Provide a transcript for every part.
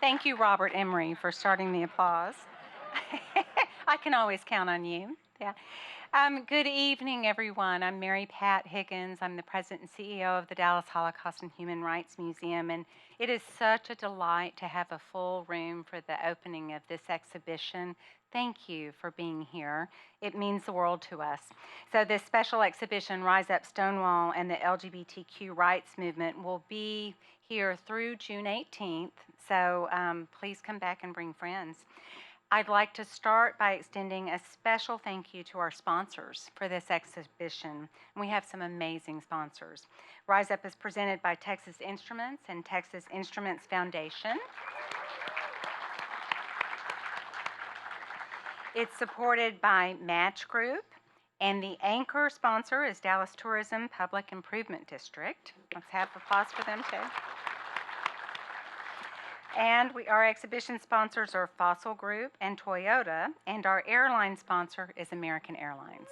Thank you, Robert Emery, for starting the applause. I can always count on you. Yeah. Good evening, everyone. I'm Mary Pat Higgins. I'm the president and CEO of the Dallas Holocaust and Human Rights Museum, and it is such a delight to have a full room for the opening of this exhibition. Thank you for being here. It means the world to us. So this special exhibition, Rise Up Stonewall and the LGBTQ Rights Movement, will be here through June 18th. So please come back and bring friends. I'd like to start by extending a special thank you to our sponsors for this exhibition. We have some amazing sponsors. Rise Up is presented by Texas Instruments and Texas Instruments Foundation. It's supported by Match Group, and the anchor sponsor is Dallas Tourism Public Improvement District. Let's have applause for them too. And our exhibition sponsors are Fossil Group and Toyota, and our airline sponsor is American Airlines.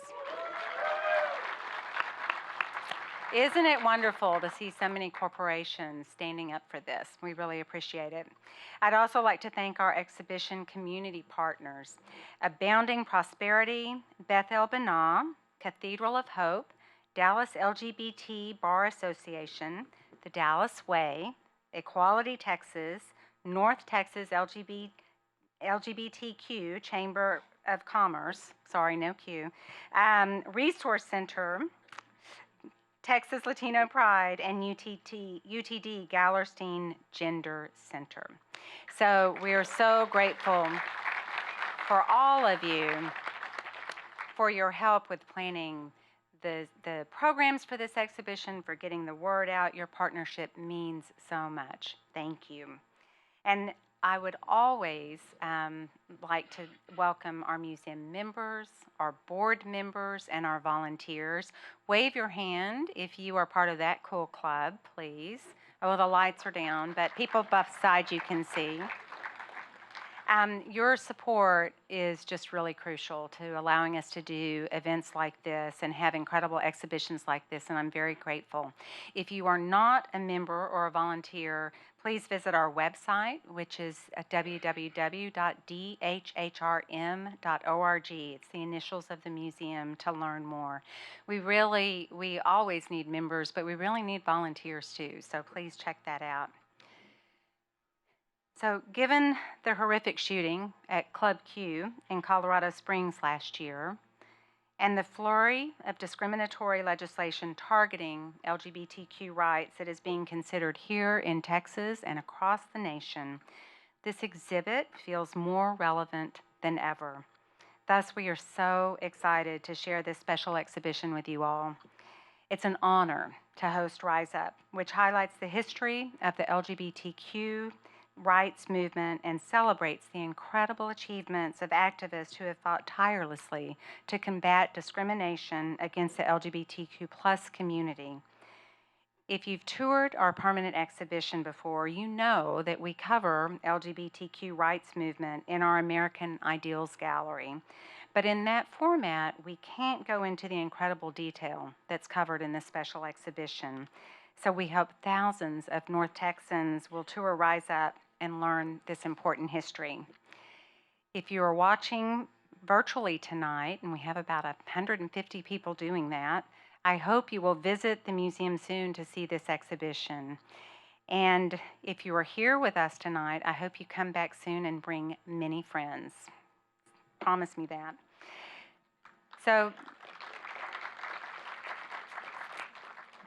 Isn't it wonderful to see so many corporations standing up for this? We really appreciate it. I'd also like to thank our exhibition community partners, Abounding Prosperity, Beth El Banah, Cathedral of Hope, Dallas LGBT Bar Association, the Dallas Way, Equality Texas, North Texas LGBTQ Chamber of Commerce, sorry, no Q, Resource Center, Texas Latino Pride, and UTD Gallerstein Gender Center. So we are so grateful for all of you for your help with planning the programs for this exhibition, for getting the word out. Your partnership means so much. Thank you. And I would always like to welcome our museum members, our board members, and our volunteers. Wave your hand if you are part of that cool club, please. Oh, the lights are down, but people beside you can see. Your support is just really crucial to allowing us to do events like this and have incredible exhibitions like this, and I'm very grateful. If you are not a member or a volunteer, please visit our website, which is www.dhhrm.org. It's the initials of the museum to learn more. We always need members, but we really need volunteers too, so please check that out. So given the horrific shooting at Club Q in Colorado Springs last year, and the flurry of discriminatory legislation targeting LGBTQ rights that is being considered here in Texas and across the nation, this exhibit feels more relevant than ever. Thus, we are so excited to share this special exhibition with you all. It's an honor to host Rise Up, which highlights the history of the LGBTQ rights movement and celebrates the incredible achievements of activists who have fought tirelessly to combat discrimination against the LGBTQ plus community. If you've toured our permanent exhibition before, you know that we cover LGBTQ rights movement in our American Ideals Gallery. But in that format, we can't go into the incredible detail that's covered in this special exhibition. So we hope thousands of North Texans will tour Rise Up and learn this important history. If you are watching virtually tonight, and we have about 150 people doing that, I hope you will visit the museum soon to see this exhibition. And if you are here with us tonight, I hope you come back soon and bring many friends. Promise me that. So,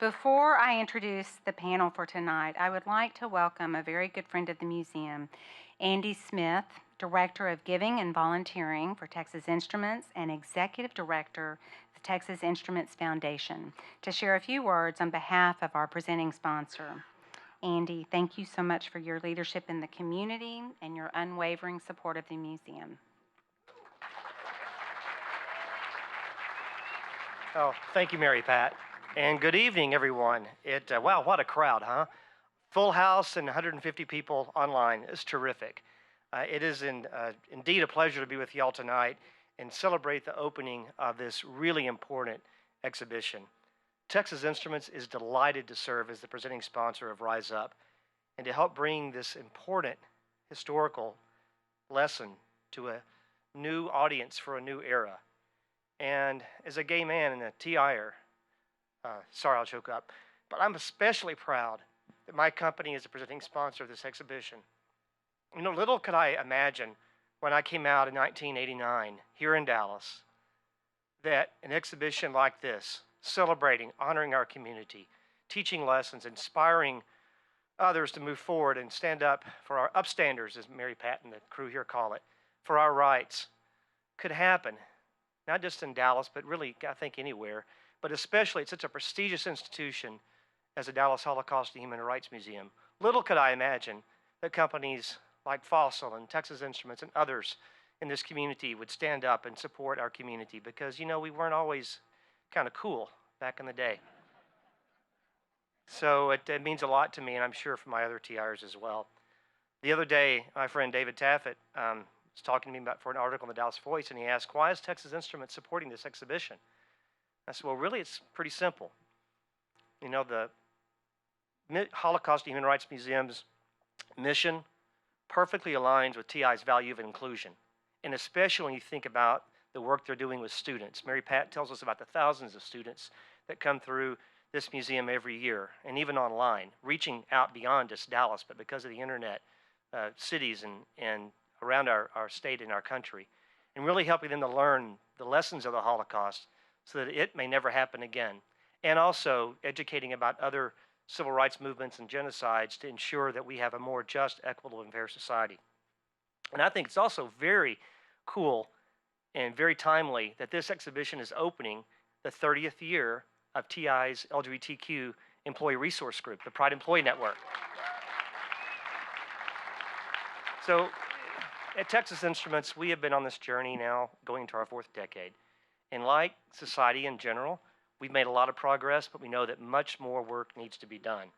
before I introduce the panel for tonight, I would like to welcome a very good friend of the museum, Andy Smith, Director of Giving and Volunteering for Texas Instruments and Executive Director of the Texas Instruments Foundation, to share a few words on behalf of our presenting sponsor. Andy, thank you so much for your leadership in the community and your unwavering support of the museum. Oh, thank you, Mary Pat. And good evening, everyone. Wow, what a crowd, huh? Full house and 150 people online. It's terrific. It is indeed a pleasure to be with y'all tonight and celebrate the opening of this really important exhibition. Texas Instruments is delighted to serve as the presenting sponsor of Rise Up and to help bring this important historical lesson to a new audience for a new era. And as a gay man and a TIer, sorry, I'll choke up, but I'm especially proud that my company is the presenting sponsor of this exhibition. You know, little could I imagine when I came out in 1989 here in Dallas that an exhibition like this, celebrating, honoring our community, teaching lessons, inspiring others to move forward and stand up for our upstanders, as Mary Pat and the crew here call it, for our rights, could happen, not just in Dallas, but really, I think, anywhere, but especially at such a prestigious institution as the Dallas Holocaust and Human Rights Museum. Little could I imagine that companies like Fossil and Texas Instruments and others in this community would stand up and support our community because, you know, we weren't always kind of cool back in the day. So it means a lot to me, and I'm sure for my other TIers as well. The other day, my friend David Taffet was talking to me about for an article in the Dallas Voice, and he asked, why is Texas Instruments supporting this exhibition? I said, well, really, it's pretty simple. You know, the Holocaust and Human Rights Museum's mission perfectly aligns with TI's value of inclusion, and especially when you think about the work they're doing with students. Mary Pat tells us about the thousands of students that come through this museum every year, and even online, reaching out beyond just Dallas, but because of the internet, cities and around our state and our country, and really helping them to learn the lessons of the Holocaust so that it may never happen again, and also educating about other civil rights movements and genocides to ensure that we have a more just, equitable, and fair society. And I think it's also very cool and very timely that this exhibition is opening the 30th year of TI's LGBTQ Employee Resource Group, the Pride Employee Network. So at Texas Instruments, we have been on this journey now going into our 4th decade. And like society in general, we've made a lot of progress, but we know that much more work needs to be done.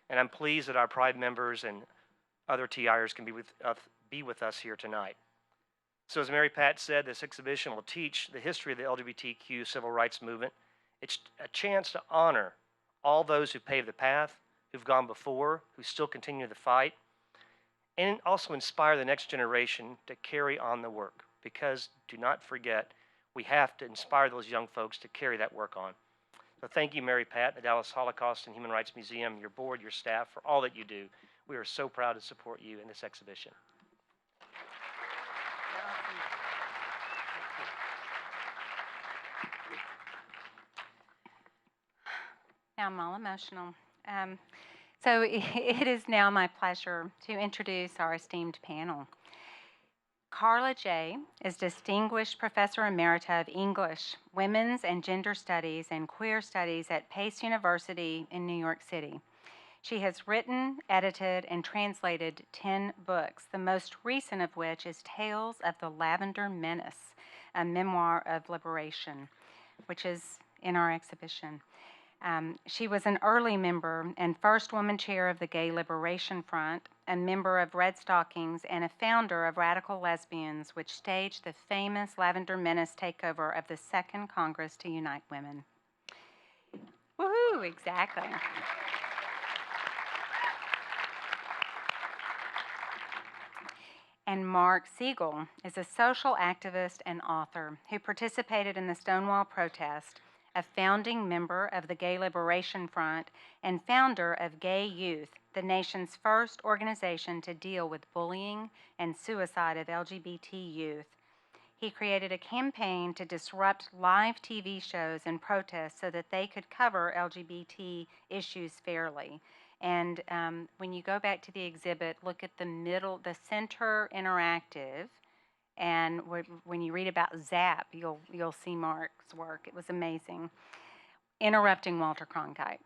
And I'm pleased that our Pride members and other TIers can be with us here tonight. So as Mary Pat said, this exhibition will teach the history of the LGBTQ civil rights movement. It's a chance to honor all those who paved the path, who've gone before, who still continue the fight, and also inspire the next generation to carry on the work. Because do not forget, we have to inspire those young folks to carry that work on. So thank you, Mary Pat, the Dallas Holocaust and Human Rights Museum, your board, your staff, for all that you do. We are so proud to support you in this exhibition. Now I'm all emotional. So it is now my pleasure to introduce our esteemed panel. Karla J. is Distinguished Professor Emerita of English, Women's and Gender Studies, and Queer Studies at Pace University in New York City. She has written, edited, and translated 10 books, the most recent of which is Tales of the Lavender Menace, a Memoir of Liberation, which is in our exhibition. She was an early member and first woman chair of the Gay Liberation Front, a member of Redstockings, and a founder of Radicalesbians, which staged the famous Lavender Menace takeover of the Second Congress to unite women. Woohoo, exactly. And Mark Segal is a social activist and author who participated in the Stonewall protest, a founding member of the Gay Liberation Front, and founder of Gay Youth, the nation's first organization to deal with bullying and suicide of LGBT youth. He created a campaign to disrupt live TV shows and protests so that they could cover LGBT issues fairly. And when you go back to the exhibit, look at the center interactive, and when you read about ZAP, you'll see Mark's work. It was amazing. Interrupting Walter Cronkite.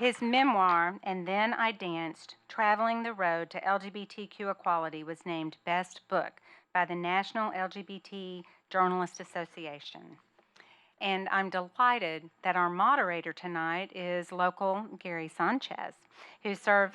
His memoir, And Then I Danced, Traveling the Road to LGBTQ Equality, was named Best Book by the National LGBT Journalist Association. And I'm delighted that our moderator tonight is local Gary Sanchez, who served,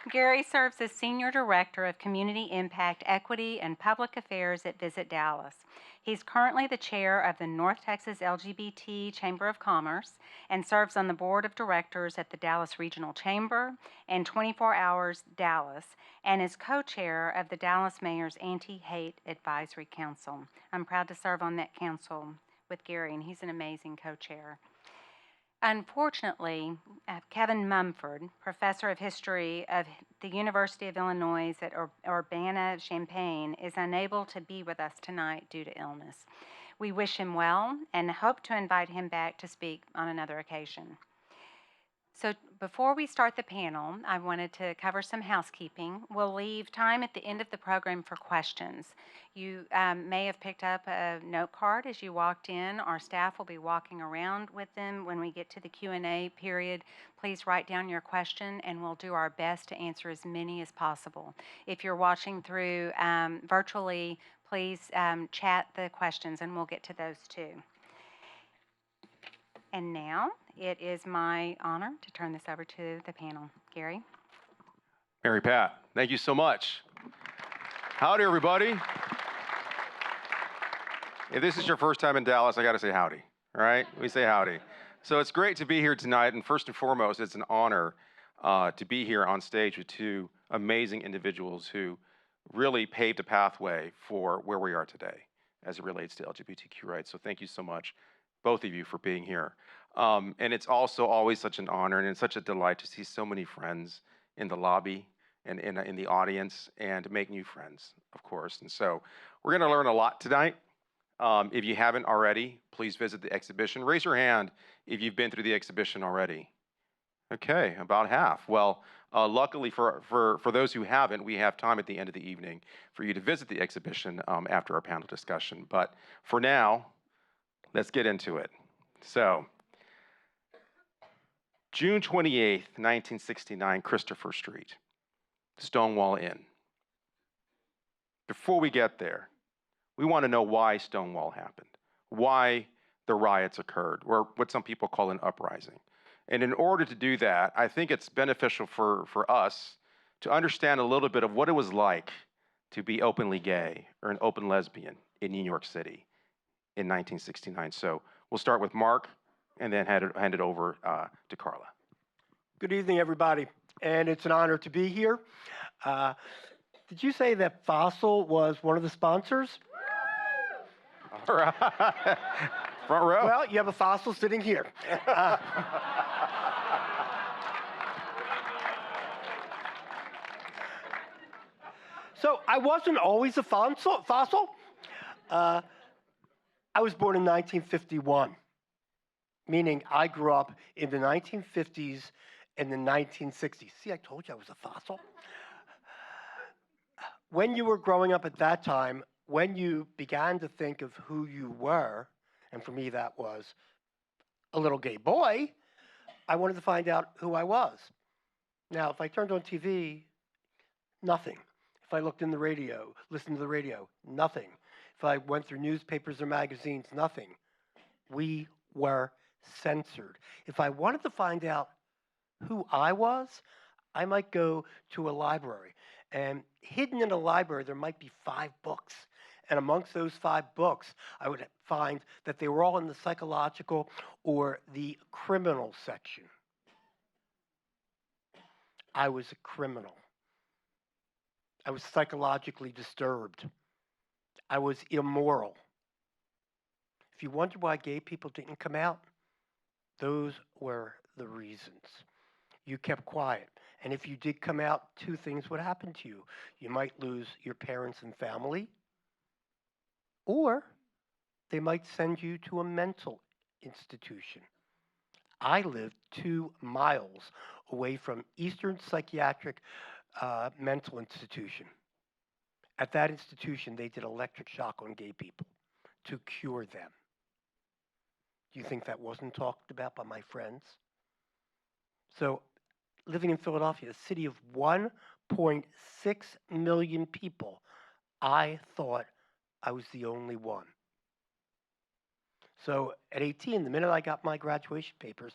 Gary serves as Senior Director of Community Impact, Equity, and Public Affairs at Visit Dallas. He's currently the chair of the North Texas LGBT Chamber of Commerce and serves on the board of directors at the Dallas Regional Chamber and 24 Hours Dallas, and is co-chair of the Dallas Mayor's Anti-Hate Advisory Council. I'm proud to serve on that council with Gary, and he's an amazing co-chair. Unfortunately, Kevin Mumford, professor of history of the University of Illinois at Urbana-Champaign, is unable to be with us tonight due to illness. We wish him well and hope to invite him back to speak on another occasion. So before we start the panel, I wanted to cover some housekeeping. We'll leave time at the end of the program for questions. You may have picked up a note card as you walked in. Our staff will be walking around with them when we get to the Q&A period. Please write down your question and we'll do our best to answer as many as possible. If you're watching through virtually, please chat the questions and we'll get to those too. And now, it is my honor to turn this over to the panel. Gary? Mary Pat, thank you so much. Howdy, everybody. If this is your first time in Dallas, I gotta say howdy, all right? We say howdy. So it's great to be here tonight, and first and foremost, it's an honor to be here on stage with two amazing individuals who really paved a pathway for where we are today as it relates to LGBTQ rights. So thank you so much, both of you, for being here. And it's also always such an honor and it's such a delight to see so many friends in the lobby and in the audience and to make new friends, of course. And so we're gonna learn a lot tonight. If you haven't already, please visit the exhibition. Raise your hand if you've been through the exhibition already. Okay, about half. Well, luckily for those who haven't, we have time at the end of the evening for you to visit the exhibition after our panel discussion. But for now, let's get into it. So, June 28th, 1969, Christopher Street, Stonewall Inn. Before we get there, we want to know why Stonewall happened, why the riots occurred, or what some people call an uprising. And in order to do that, I think it's beneficial for us to understand a little bit of what it was like to be openly gay or an open lesbian in New York City in 1969. So we'll start with Mark and then hand it over to Karla. Good evening, everybody, and it's an honor to be here. Did you say that Fossil was one of the sponsors? All right. Front row. Well, you have a Fossil sitting here. So I wasn't always a fossil. I was born in 1951, meaning I grew up in the 1950s and the 1960s. See, I told you I was a fossil. When you were growing up at that time, when you began to think of who you were, and for me that was a little gay boy, I wanted to find out who I was. Now, if I turned on TV, nothing. If I looked in the radio, listened to the radio, nothing. If I went through newspapers or magazines, nothing. We were censored. If I wanted to find out who I was, I might go to a library. And hidden in a library, there might be 5 books. And amongst those 5 books, I would find that they were all in the psychological or the criminal section. I was a criminal. I was psychologically disturbed. I was immoral. If you wonder why gay people didn't come out, those were the reasons. You kept quiet. And if you did come out, 2 things would happen to you. You might lose your parents and family, or they might send you to a mental institution. I lived 2 miles away from Eastern Psychiatric Mental Institution. At that institution, they did electric shock on gay people to cure them. Do you think that wasn't talked about by my friends? So, living in Philadelphia, a city of 1.6 million people, I thought I was the only one. So at 18, the minute I got my graduation papers,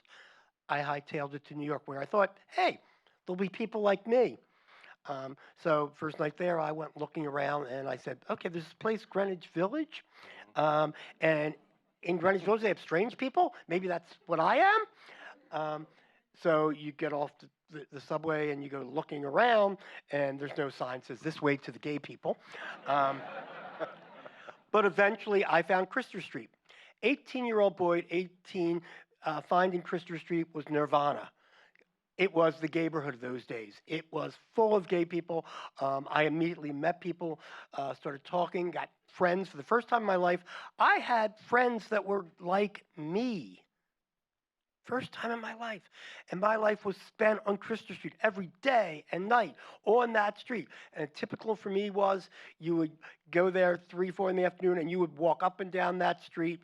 I hightailed it to New York, where I thought, hey, there'll be people like me. So first night there, I went looking around and I said, okay, there's this place, Greenwich Village. And in Greenwich Village, they have strange people. Maybe that's what I am. So you get off the subway and you go looking around, and there's no sign that says this way to the gay people. But eventually, I found Christer Street. 18-year-old boy, 18, finding Christer Street was nirvana. It was the gayborhood of those days. It was full of gay people. I immediately met people, started talking, got friends. For the first time in my life, I had friends that were like me. First time in my life. And my life was spent on Christer Street every day and night on that street. And typical for me was you would go there 3, 4 in the afternoon and you would walk up and down that street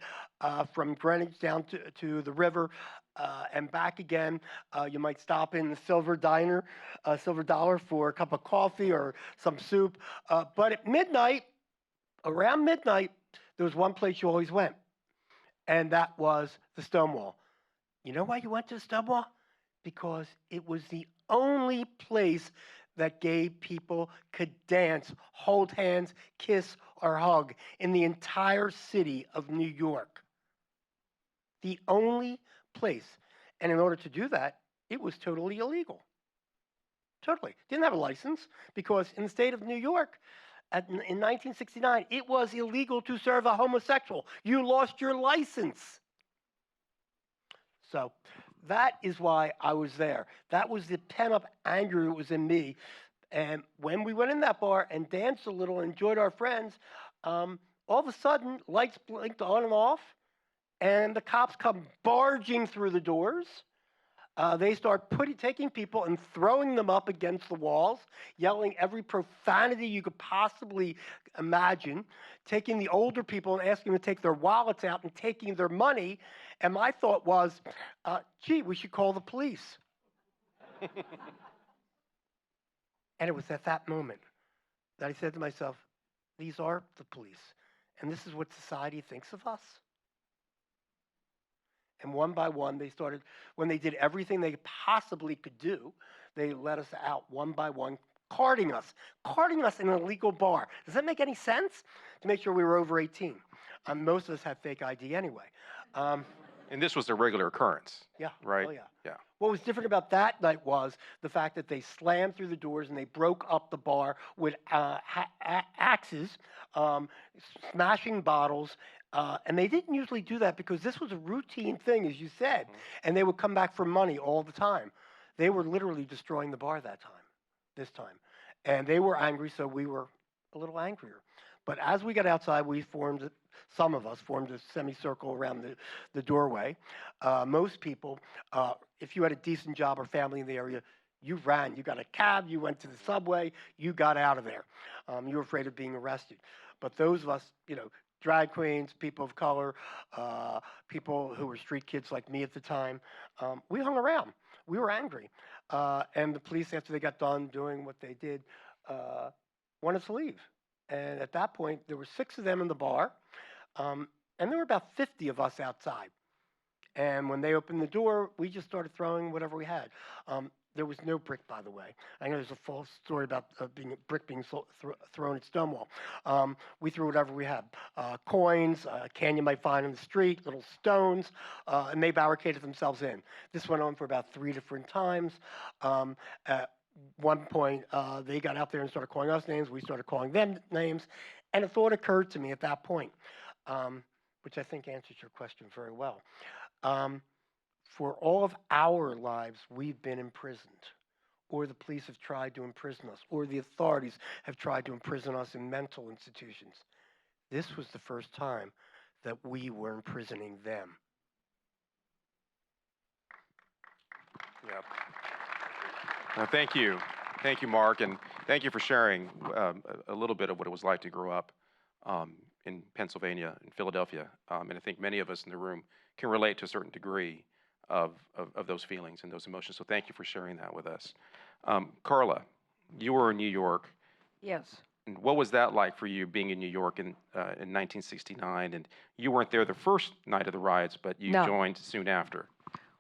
from Greenwich down to the river and back again. You might stop in the Silver Diner, Silver Dollar for a cup of coffee or some soup. But at midnight, around midnight, there was one place you always went. And that was the Stonewall. You know why you went to Stonewall? Because it was the only place that gay people could dance, hold hands, kiss, or hug in the entire city of New York. The only place. And in order to do that, it was totally illegal. Totally. Didn't have a license because in the state of New York, in 1969, it was illegal to serve a homosexual. You lost your license. So that is why I was there. That was the pent-up anger that was in me. And when we went in that bar and danced a little, enjoyed our friends, all of a sudden, lights blinked on and off, and the cops come barging through the doors. They start taking people and throwing them up against the walls, yelling every profanity you could possibly imagine, taking the older people and asking them to take their wallets out and taking their money. And my thought was, gee, we should call the police. And it was at that moment that I said to myself, these are the police. And this is what society thinks of us. And one by one, they started, when they did everything they possibly could do, they let us out one by one, carding us in an illegal bar. Does that make any sense? To make sure we were over 18. Most of us had fake ID anyway. And this was a regular occurrence. Yeah. Right? Oh, yeah. Yeah. What was different about that night was the fact that they slammed through the doors and they broke up the bar with axes, smashing bottles. And they didn't usually do that because this was a routine thing, as you said, and they would come back for money all the time. They were literally destroying the bar this time. And they were angry, so we were a little angrier. But as we got outside, some of us formed a semicircle around the doorway. Most people, if you had a decent job or family in the area, you ran. You got a cab, you went to the subway, you got out of there. You were afraid of being arrested. But those of us, drag queens, people of color, people who were street kids like me at the time, we hung around. We were angry. And the police, after they got done doing what they did, wanted to leave. And at that point, there were 6 of them in the bar, and there were about 50 of us outside. And when they opened the door, we just started throwing whatever we had. There was no brick, by the way. I know there's a false story about brick being thrown at Stonewall. We threw whatever we had. Coins, a can you might find in the street, little stones, and they barricaded themselves in. This went on for about 3 different times. At one point, they got out there and started calling us names. We started calling them names. And a thought occurred to me at that point, which I think answers your question very well. For all of our lives, we've been imprisoned, or the police have tried to imprison us, or the authorities have tried to imprison us in mental institutions. This was the first time that we were imprisoning them. Yeah. Well, thank you. Thank you, Mark, and thank you for sharing a little bit of what it was like to grow up in Pennsylvania, in Philadelphia. And I think many of us in the room can relate to a certain degree of those feelings and those emotions. So thank you for sharing that with us. Karla, you were in New York. Yes. And what was that like for you, being in New York in 1969? And you weren't there the first night of the riots, but you joined soon after.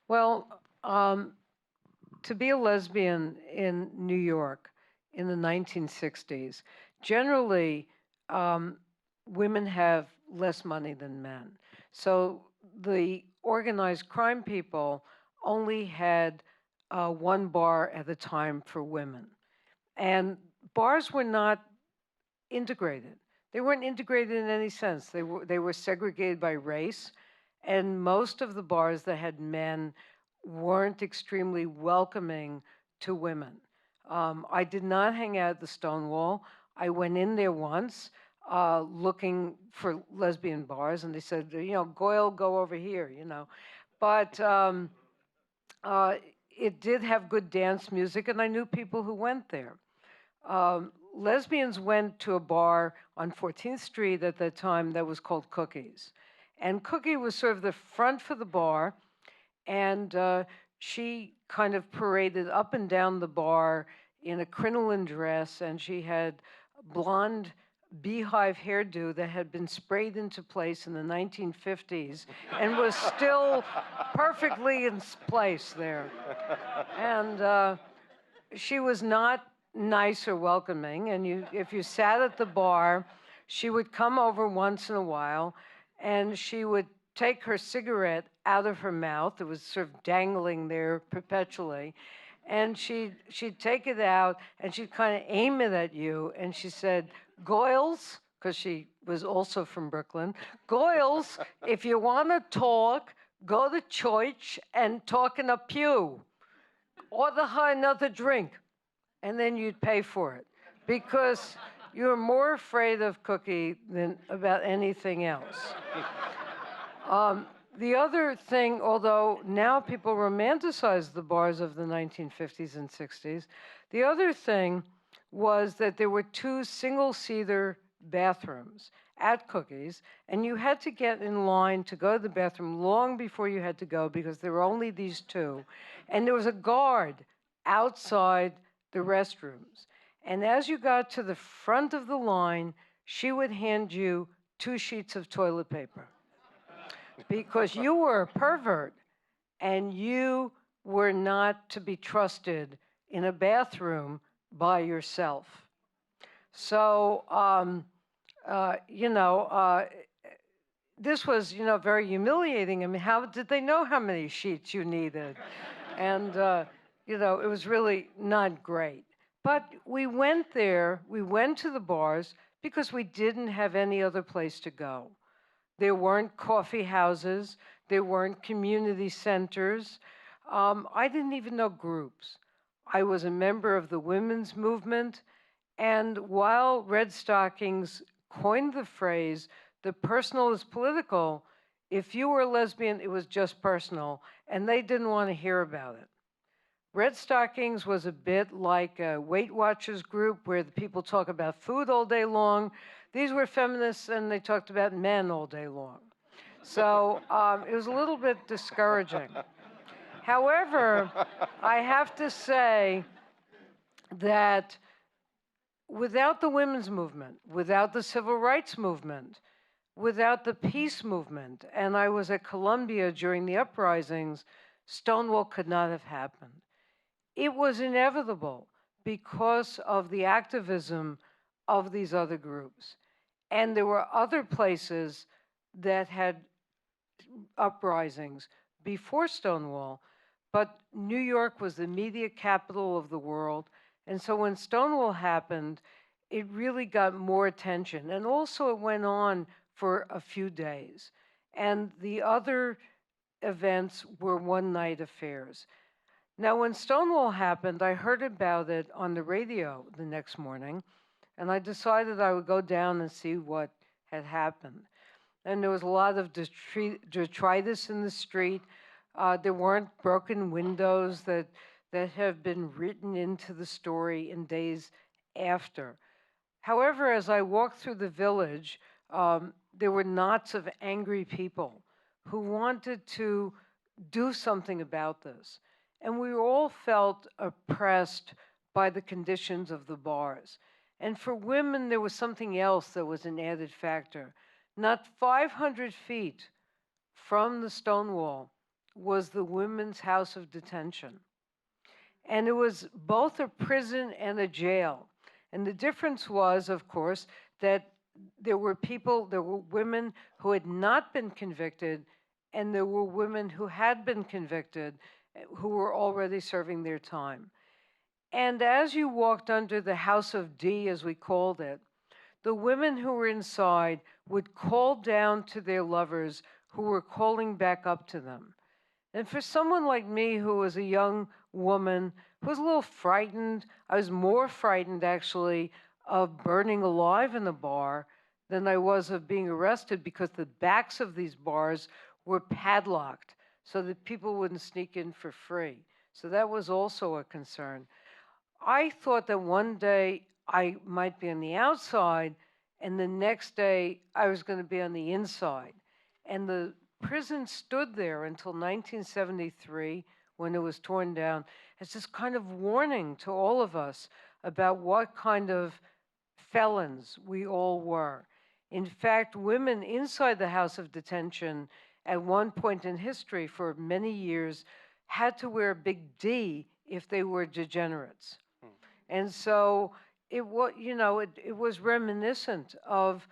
Well, to be a lesbian in New York in the 1960s. Generally, women have less money than men. So the organized crime people only had one bar at a time for women. And bars were not integrated. They weren't integrated in any sense. They were segregated by race, and most of the bars that had men weren't extremely welcoming to women. I did not hang out at the Stonewall. I went in there once looking for lesbian bars, and they said, Goyle, go over here, But it did have good dance music, and I knew people who went there. Lesbians went to a bar on 14th Street at that time that was called Cookie's. And Cookie was sort of the front for the bar, and she kind of paraded up and down the bar in a crinoline dress, and she had blonde beehive hairdo that had been sprayed into place in the 1950s and was still perfectly in place there. And she was not nice or welcoming, and if you sat at the bar, she would come over once in a while, and she would take her cigarette out of her mouth. It was sort of dangling there perpetually, and she'd take it out, and she'd kind of aim it at you, and she said, Goyles, because she was also from Brooklyn, Goyles, if you want to talk, go to church and talk in a pew. Order her another drink. And then you'd pay for it, because you're more afraid of Cookie than about anything else. The other thing, although now people romanticize the bars of the 1950s and 60s, the other thing was that there were 2 single-seater bathrooms at Cookie's, and you had to get in line to go to the bathroom long before you had to go, because there were only these 2. And there was a guard outside the restrooms. And as you got to the front of the line, she would hand you 2 sheets of toilet paper, because you were a pervert and you were not to be trusted in a bathroom by yourself. So, this was, very humiliating. I mean, how did they know how many sheets you needed? And, it was really not great. But we went there, we went to the bars because we didn't have any other place to go. There weren't coffee houses, there weren't community centers. I didn't even know groups. I was a member of the women's movement, and while Redstockings coined the phrase, the personal is political, if you were a lesbian, it was just personal, and they didn't want to hear about it. Redstockings was a bit like a Weight Watchers group where the people talk about food all day long. These were feminists, and they talked about men all day long. So it was a little bit discouraging. However, I have to say that without the women's movement, without the civil rights movement, without the peace movement, and I was at Columbia during the uprisings, Stonewall could not have happened. It was inevitable because of the activism of these other groups. And there were other places that had uprisings before Stonewall, but New York was the media capital of the world. And so when Stonewall happened, it really got more attention. And also it went on for a few days. And the other events were one-night affairs. Now, when Stonewall happened, I heard about it on the radio the next morning, and I decided I would go down and see what had happened. And there was a lot of detritus in the street. There weren't broken windows that have been written into the story in days after. However, as I walked through the village, there were knots of angry people who wanted to do something about this. And we all felt oppressed by the conditions of the bars. And for women, there was something else that was an added factor. Not 500 feet from the Stonewall was the Women's House of Detention. And it was both a prison and a jail. And the difference was, of course, that there were women who had not been convicted, and there were women who had been convicted who were already serving their time. And as you walked under the House of D, as we called it, the women who were inside would call down to their lovers who were calling back up to them. And for someone like me, who was a young woman, who was a little frightened, I was more frightened actually of burning alive in the bar than I was of being arrested, because the backs of these bars were padlocked so that people wouldn't sneak in for free. So that was also a concern. I thought that one day I might be on the outside, and the next day I was going to be on the inside. And the prison stood there until 1973, when it was torn down, as this kind of warning to all of us about what kind of felons we all were. In fact, women inside the House of Detention at one point in history for many years had to wear a big D if they were degenerates. And so it was reminiscent of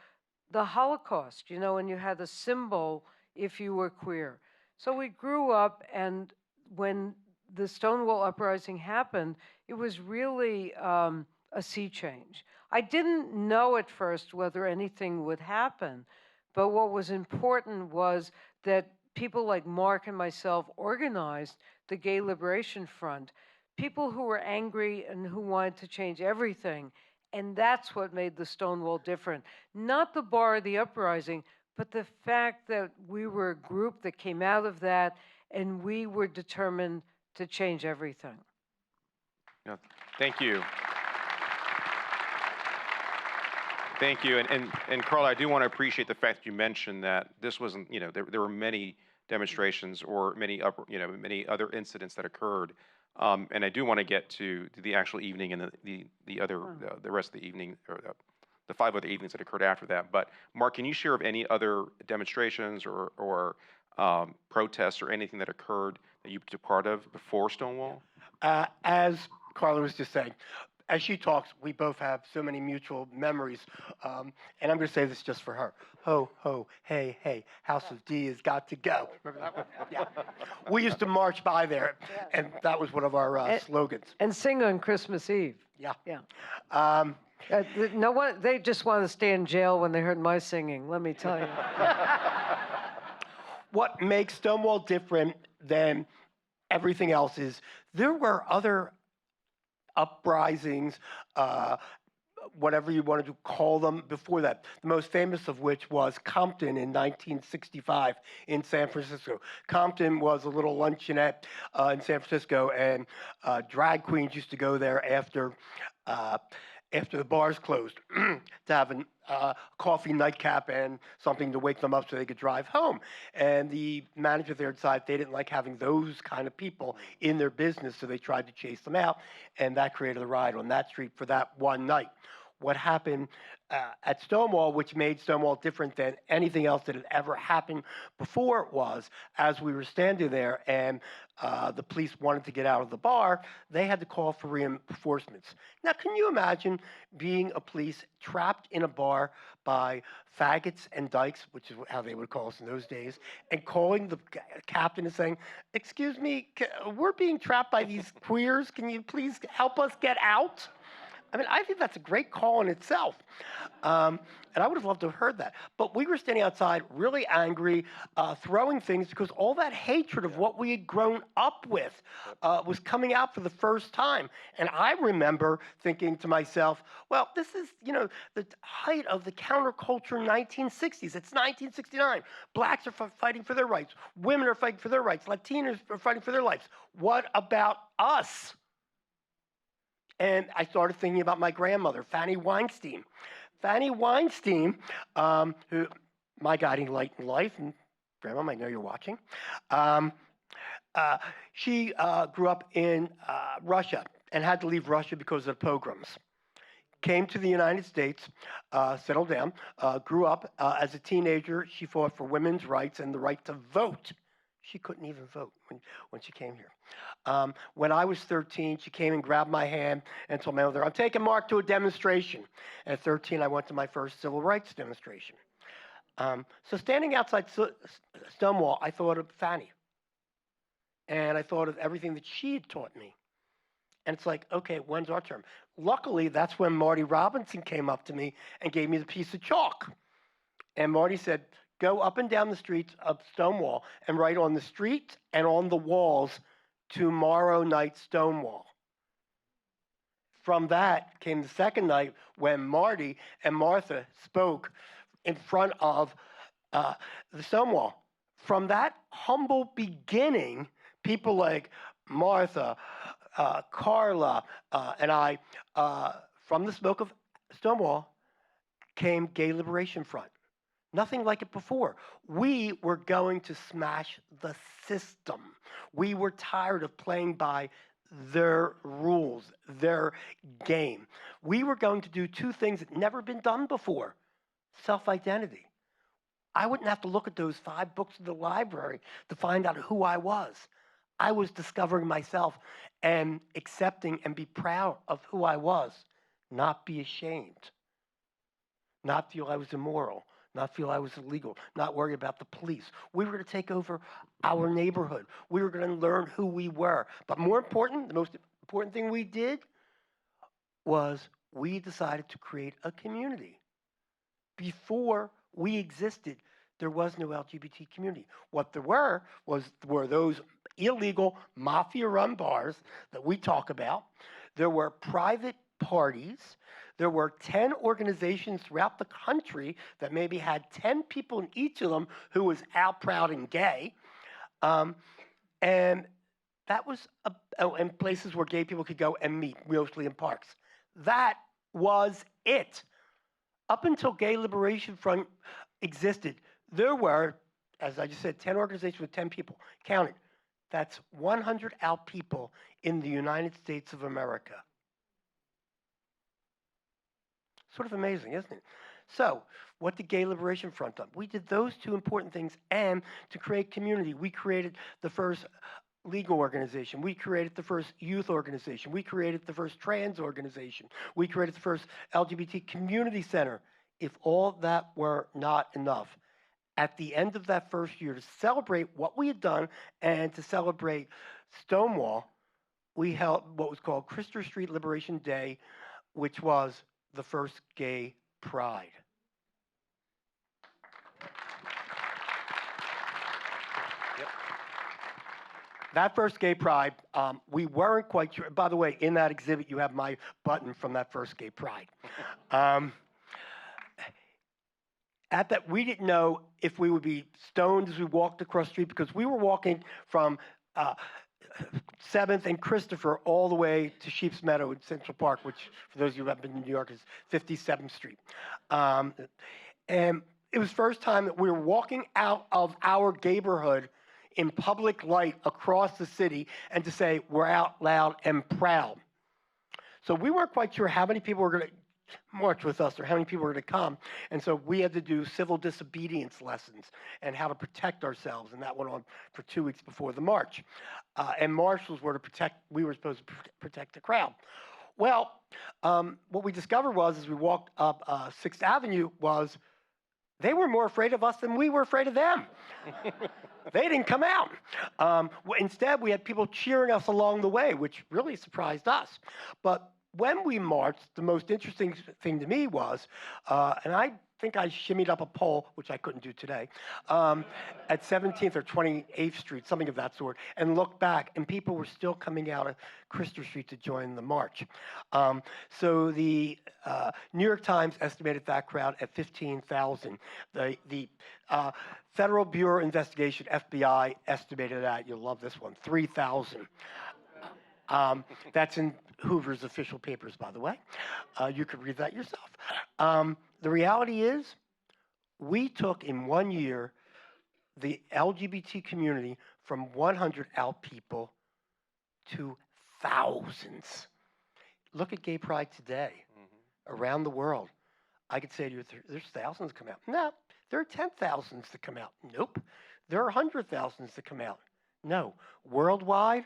the Holocaust, and you had a symbol if you were queer. So we grew up, and when the Stonewall Uprising happened, it was really a sea change. I didn't know at first whether anything would happen, but what was important was that people like Mark and myself organized the Gay Liberation Front, people who were angry and who wanted to change everything. And that's what made the Stonewall different. Not the bar or the uprising, but the fact that we were a group that came out of that, and we were determined to change everything. No, thank you. Thank you. And Karla, I do want to appreciate the fact that you mentioned that this wasn't, there were many demonstrations or many other incidents that occurred. And I do want to get to the actual evening and the rest of the evening, or the 5 other evenings that occurred after that. But Mark, can you share of any other demonstrations or protests or anything that occurred that you took part of before Stonewall? As Karla was just saying, as she talks, we both have so many mutual memories. And I'm going to say this just for her. Ho, ho, hey, hey, House of D has got to go. Remember that one? Yeah. We used to march by there, and that was one of our slogans. And sing on Christmas Eve. Yeah. Yeah. No one, they just want to stay in jail when they heard my singing, let me tell you. What makes Stonewall different than everything else is there were other uprisings, whatever you wanted to call them before that. The most famous of which was Compton in 1965 in San Francisco. Compton was a little luncheonette in San Francisco, and drag queens used to go there after the bars closed to have a coffee nightcap and something to wake them up so they could drive home. And the manager there decided they didn't like having those kind of people in their business, so they tried to chase them out, and that created a riot on that street for that one night. What happened at Stonewall, which made Stonewall different than anything else that had ever happened before, was as we were standing there and the police wanted to get out of the bar, they had to call for reinforcements. Now, can you imagine being a police trapped in a bar by faggots and dykes, which is how they would call us in those days, and calling the captain and saying, "Excuse me, we're being trapped by these queers. Can you please help us get out?" I mean, I think that's a great call in itself. And I would have loved to have heard that. But we were standing outside really angry, throwing things, because all that hatred of what we had grown up with was coming out for the first time. And I remember thinking to myself, well, this is, the height of the counterculture 1960s. It's 1969. Blacks are fighting for their rights. Women are fighting for their rights. Latinos are fighting for their lives. What about us? And I started thinking about my grandmother, Fanny Weinstein. Fanny Weinstein, who my guiding light in life, and Grandma, I know you're watching, she grew up in Russia and had to leave Russia because of pogroms. Came to the United States, settled down, grew up as a teenager. She fought for women's rights and the right to vote. She couldn't even vote when she came here. When I was 13, she came and grabbed my hand and told my mother, I'm taking Mark to a demonstration. At 13, I went to my first civil rights demonstration. So standing outside Stonewall, I thought of Fanny. And I thought of everything that she had taught me. And it's like, okay, when's our term? Luckily, that's when Marty Robinson came up to me and gave me the piece of chalk. And Marty said, go up and down the streets of Stonewall and write on the streets and on the walls, tomorrow night Stonewall. From that came the second night when Marty and Martha spoke in front of the Stonewall. From that humble beginning, people like Martha, Karla, and I, from the smoke of Stonewall, came Gay Liberation Front. Nothing like it before. We were going to smash the system. We were tired of playing by their rules, their game. We were going to do two things that never been done before. Self-identity. I wouldn't have to look at those 5 books in the library to find out who I was. I was discovering myself and accepting and be proud of who I was, not be ashamed, not feel I was immoral, not feel I was illegal, not worry about the police. We were going to take over our neighborhood. We were going to learn who we were. But more important, the most important thing we did was we decided to create a community. Before we existed, there was no LGBT community. What there were those illegal mafia-run bars that we talk about. There were private parties. There were 10 organizations throughout the country that maybe had 10 people in each of them who was out, proud, and gay. And that was, and places where gay people could go and meet, mostly in parks. That was it. Up until Gay Liberation Front existed, there were, as I just said, 10 organizations with 10 people. Count it. That's 100 out people in the United States of America. Sort of amazing, isn't it? So, what did Gay Liberation Front do? We did those two important things, and to create community, we created the first legal organization. We created the first youth organization. We created the first trans organization. We created the first LGBT community center. If all that were not enough, at the end of that first year, to celebrate what we had done and to celebrate Stonewall, we held what was called Christopher Street Liberation Day, which was the first gay pride. Yep. That first gay pride, we weren't quite sure. By the way, in that exhibit, you have my button from that first gay pride. At that, we didn't know if we would be stoned as we walked across the street because we were walking from 7th and Christopher all the way to Sheep's Meadow in Central Park, which, for those of you who haven't been in New York, is 57th Street. And it was the first time that we were walking out of our neighborhood in public light across the city and to say, we're out loud and proud. So we weren't quite sure how many people were going to march with us or how many people were going to come. And so we had to do civil disobedience lessons and how to protect ourselves. And that went on for 2 weeks before the march. And marshals were to protect, we were supposed to protect the crowd. Well, what we discovered was as we walked up 6th Avenue was they were more afraid of us than we were afraid of them. They didn't come out. Instead, we had people cheering us along the way, which really surprised us. But when we marched, the most interesting thing to me was, and I think I shimmied up a pole, which I couldn't do today, at 17th or 28th Street, something of that sort, and looked back, and people were still coming out of Christopher Street to join the march. So the New York Times estimated that crowd at 15,000. The Federal Bureau of Investigation, FBI, estimated that, you'll love this one, 3,000. That's in Hoover's official papers, by the way. You could read that yourself. The reality is, we took in 1 year the LGBT community from 100 out people to thousands. Look at Gay Pride today around the world. I could say to you, there's thousands come out. No, there are 10,000s that come out. Nope. There are 100,000s that come out. No. Worldwide,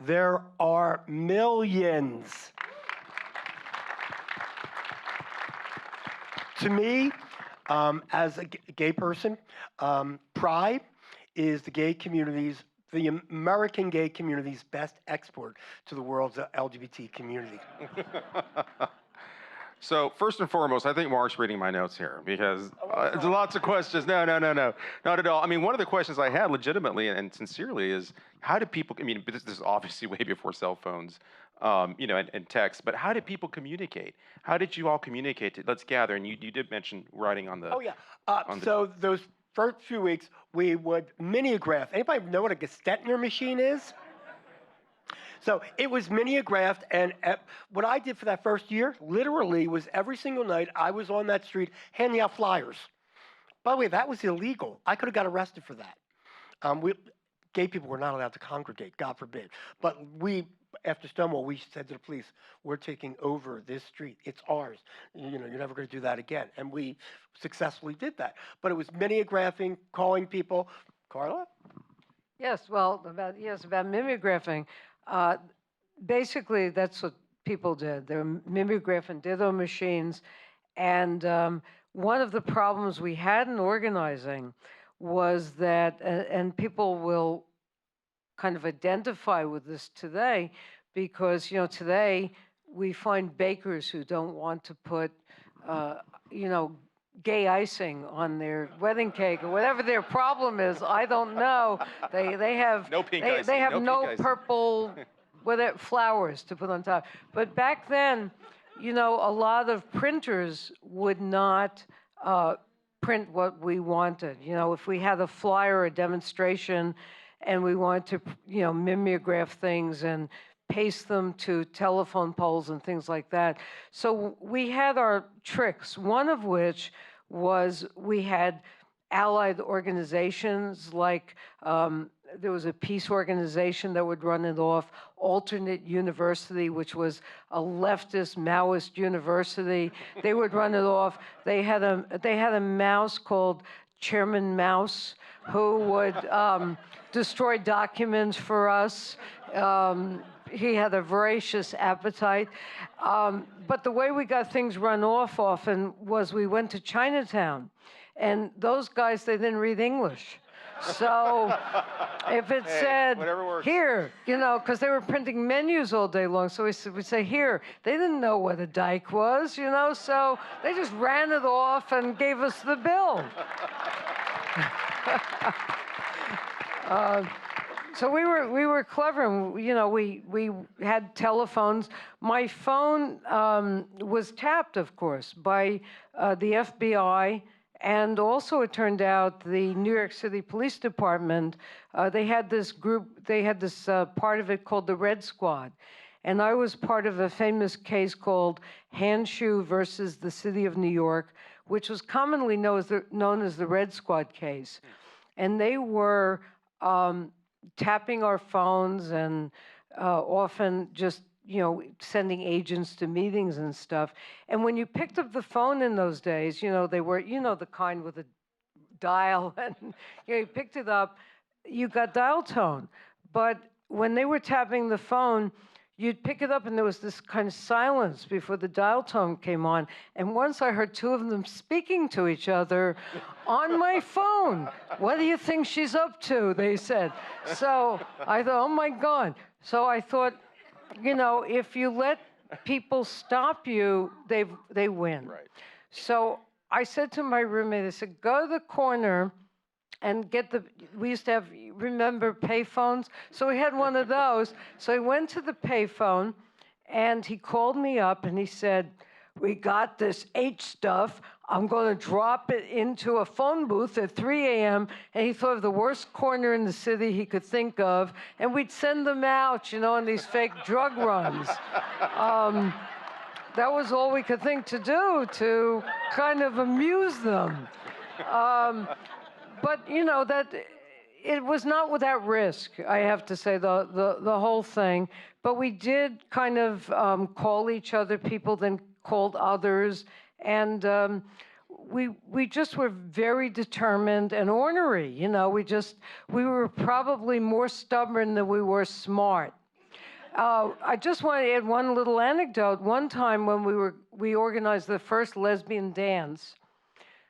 there are millions. To me, as a gay person, pride is the American gay community's best export to the world's LGBT community. So first and foremost, I think Mark's reading my notes here because there's lots of questions. No, not at all. I mean, one of the questions I had legitimately and sincerely is, how do people, I mean, this is obviously way before cell phones, and text, but how did people communicate? How did you all communicate? Let's gather, and you did mention writing on the... Oh, yeah. So those first few weeks, we would mimeograph. Anybody know what a Gestetner machine is? So it was mimeographed, and what I did for that first year, literally, was every single night I was on that street handing out flyers. By the way, that was illegal. I could have got arrested for that. Gay people were not allowed to congregate, God forbid. But after Stonewall, we said to the police, we're taking over this street. It's ours. You're never going to do that again. And we successfully did that. But it was mimeographing, calling people. Karla? Yes, well, about mimeographing. Basically, that's what people did. They were mimeographing ditto machines. And one of the problems we had in organizing was that, and people will kind of identify with this today, because, today we find bakers who don't want to put, gay icing on their wedding cake or whatever their problem is. I don't know. They have no pink icing. They have no pink purple flowers to put on top. But back then, a lot of printers would not print what we wanted. If we had a flyer or a demonstration and we wanted to, mimeograph things and paste them to telephone poles and things like that. So we had our tricks, one of which was we had allied organizations, like there was a peace organization that would run it off, Alternate University, which was a leftist Maoist university. They would run it off. They had a mouse called Chairman Mouse who would destroy documents for us. He had a voracious appetite. But the way we got things run off often was we went to Chinatown, and those guys, they didn't read English. So if it said, here, because they were printing menus all day long, so we'd say, here. They didn't know what a dike was, so they just ran it off and gave us the bill. So we were clever, and we had telephones. My phone was tapped, of course, by the FBI, and also it turned out the New York City Police Department. They had this group. They had this part of it called the Red Squad, and I was part of a famous case called Handshoe versus the City of New York, which was commonly known as the Red Squad case, and they were tapping our phones and often just, sending agents to meetings and stuff. And when you picked up the phone in those days, they were, the kind with a dial, and you picked it up, you got dial tone. But when they were tapping the phone, you'd pick it up and there was this kind of silence before the dial tone came on. And once I heard two of them speaking to each other on my phone. What do you think she's up to? They said. So I thought, oh my God. So I thought, if you let people stop you, they win. Right. So I said to my roommate, I said, go to the corner and we used to have, remember, payphones? So we had one of those. So he went to the payphone, and he called me up, and he said, we got this H stuff. I'm going to drop it into a phone booth at 3 a.m. And he thought of the worst corner in the city he could think of, and we'd send them out, on these fake drug runs. That was all we could think to do to kind of amuse them. But that it was not without risk, I have to say, the whole thing. But we did kind of call each other. People then called others, And we just were very determined and ornery. You know, we were probably more stubborn than we were smart. I just want to add one little anecdote. One time when we organized the first lesbian dance,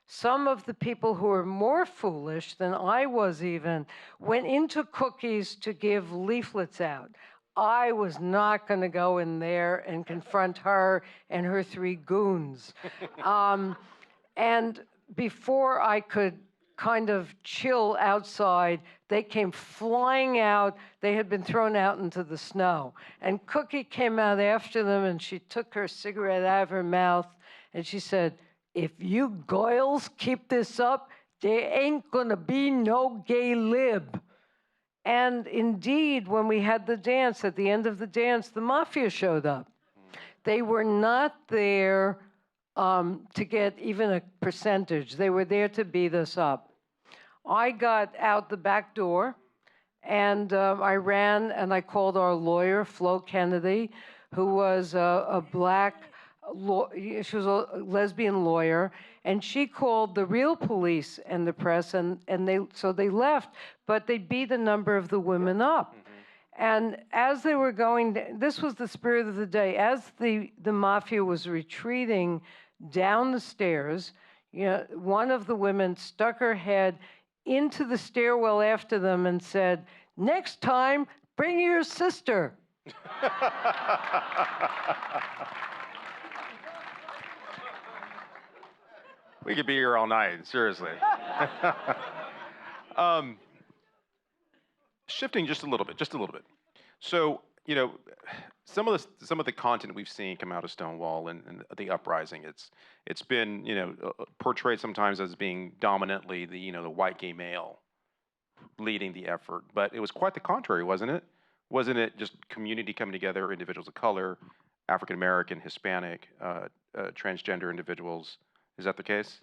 some of the people who were more foolish than I was even went into Cookies to give leaflets out. I was not going to go in there and confront her and her 3 goons. And before I could kind of chill outside, they came flying out. They had been thrown out into the snow. And Cookie came out after them, and she took her cigarette out of her mouth, and she said, "If you goyles keep this up, there ain't gonna be no gay lib." And indeed, when we had the dance, at the end of the dance, the mafia showed up. They were not there to get even a percentage. They were there to beat us up. I got out the back door, and I ran and I called our lawyer, Flo Kennedy, who was a black, she was a lesbian lawyer, and she called the real police and the press, and they left, but they beat a number of the women up. And as they were going, this was the spirit of the day, as the mafia was retreating down the stairs, you know, one of the women stuck her head into the stairwell after them and said, "Next time, bring your sister." We could be here all night, seriously. Shifting just a little bit. So, you know, some of the content we've seen come out of Stonewall and the uprising, it's been, you know, portrayed sometimes as being dominantly the white gay male leading the effort, but it was quite the contrary, wasn't it? Wasn't it just community coming together, individuals of color, African American, Hispanic, transgender individuals? Is that the case?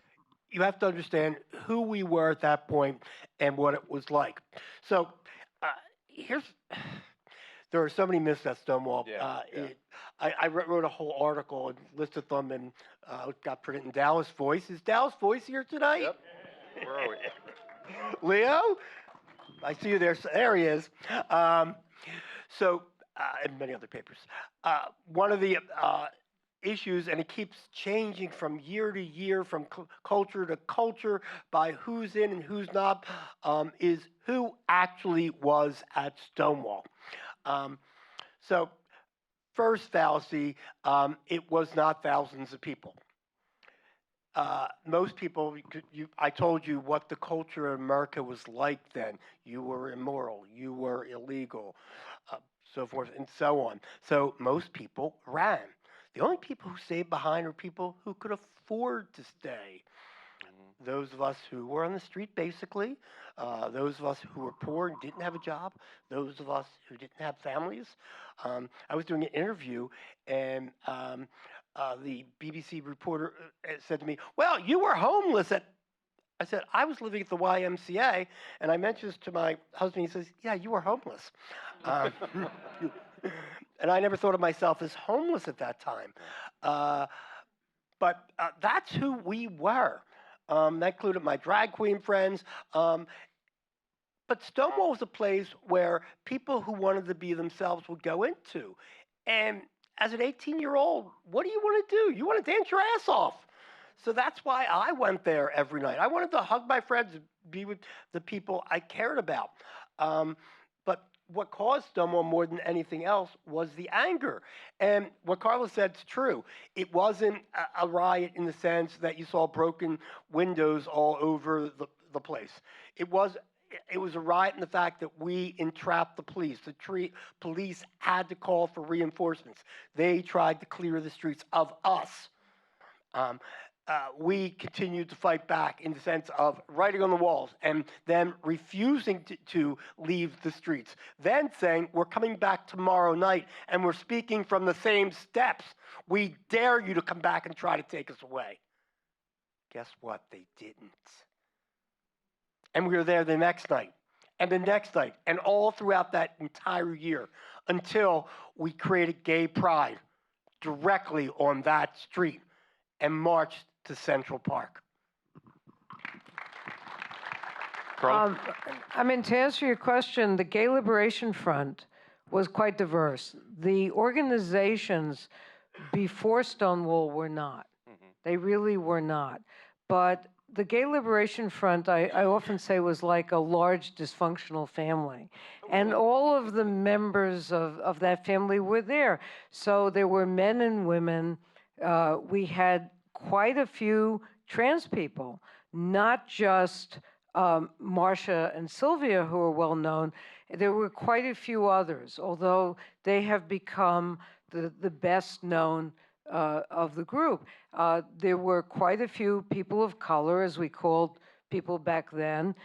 You have to understand who we were at that point and what it was like. So there are so many myths at Stonewall. I wrote a whole article and listed them, and got printed in Dallas Voice. Is Dallas Voice here tonight? Yep. Where are we? Leo? I see you there. There he is. And many other papers. One of the issues, and it keeps changing from year to year, from culture to culture, by who's in and who's not, is who actually was at Stonewall. So first fallacy, it was not thousands of people. Most people, I told you what the culture in America was like then. You were immoral, you were illegal, so forth and so on. So most people ran. The only people who stayed behind were people who could afford to stay. Those of us who were on the street, basically, those of us who were poor and didn't have a job, those of us who didn't have families. I was doing an interview, and the BBC reporter said to me, "Well, you were homeless at..." I said, "I was living at the YMCA," and I mentioned this to my husband. He says, "Yeah, you were homeless." And I never thought of myself as homeless at that time. But that's who we were. That included my drag queen friends. But Stonewall was a place where people who wanted to be themselves would go into. And as an 18-year-old, what do you want to do? You want to dance your ass off. So that's why I went there every night. I wanted to hug my friends and be with the people I cared about. But what caused Stonewall more than anything else was the anger. And what Karla said is true. It wasn't a riot in the sense that you saw broken windows all over the place. It was a riot in the fact that we entrapped the police. The police had to call for reinforcements. They tried to clear the streets of us. We continued to fight back in the sense of writing on the walls and then refusing to leave the streets. Then saying, "We're coming back tomorrow night and we're speaking from the same steps. We dare you to come back and try to take us away." Guess what? They didn't. And we were there the next night and the next night and all throughout that entire year until we created Gay Pride directly on that street. and marched to Central Park. Karla? I mean, to answer your question, the Gay Liberation Front was quite diverse. The organizations before Stonewall were not. They really were not. But the Gay Liberation Front, I often say, was like a large dysfunctional family. And all of the members of that family were there. So there were men and women. We had quite a few trans people, not just Marcia and Sylvia, who are well known. There were quite a few others, although they have become the best known of the group. There were quite a few people of color, as we called people back then.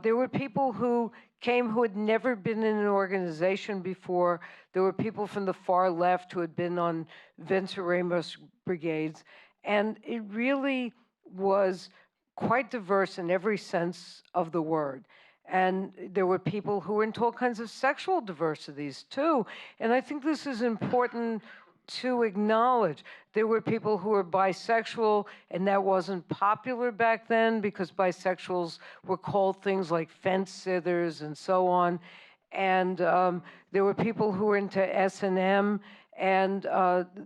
There were people who came who had never been in an organization before. There were people from the far left who had been on Vince Ramos brigades. And it really was quite diverse in every sense of the word. And there were people who were into all kinds of sexual diversities too. And I think this is important to acknowledge. There were people who were bisexual, and that wasn't popular back then because bisexuals were called things like fence sitters and so on. And there were people who were into S&M, and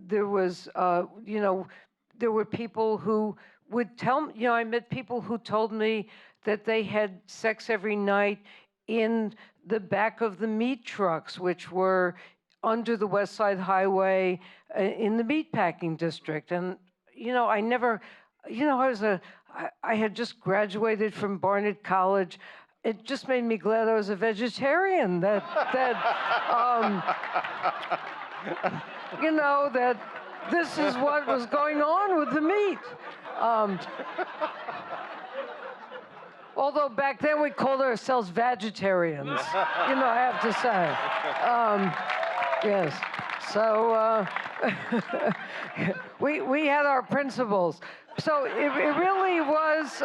there was, there were people who would tell me, I met people who told me that they had sex every night in the back of the meat trucks, which were under the West Side Highway in the meatpacking district. And, I never, I had just graduated from Barnett College. It just made me glad I was a vegetarian, that this is what was going on with the meat. Although back then we called ourselves vegetarians, I have to say. Yes. So we had our principles. So it really was.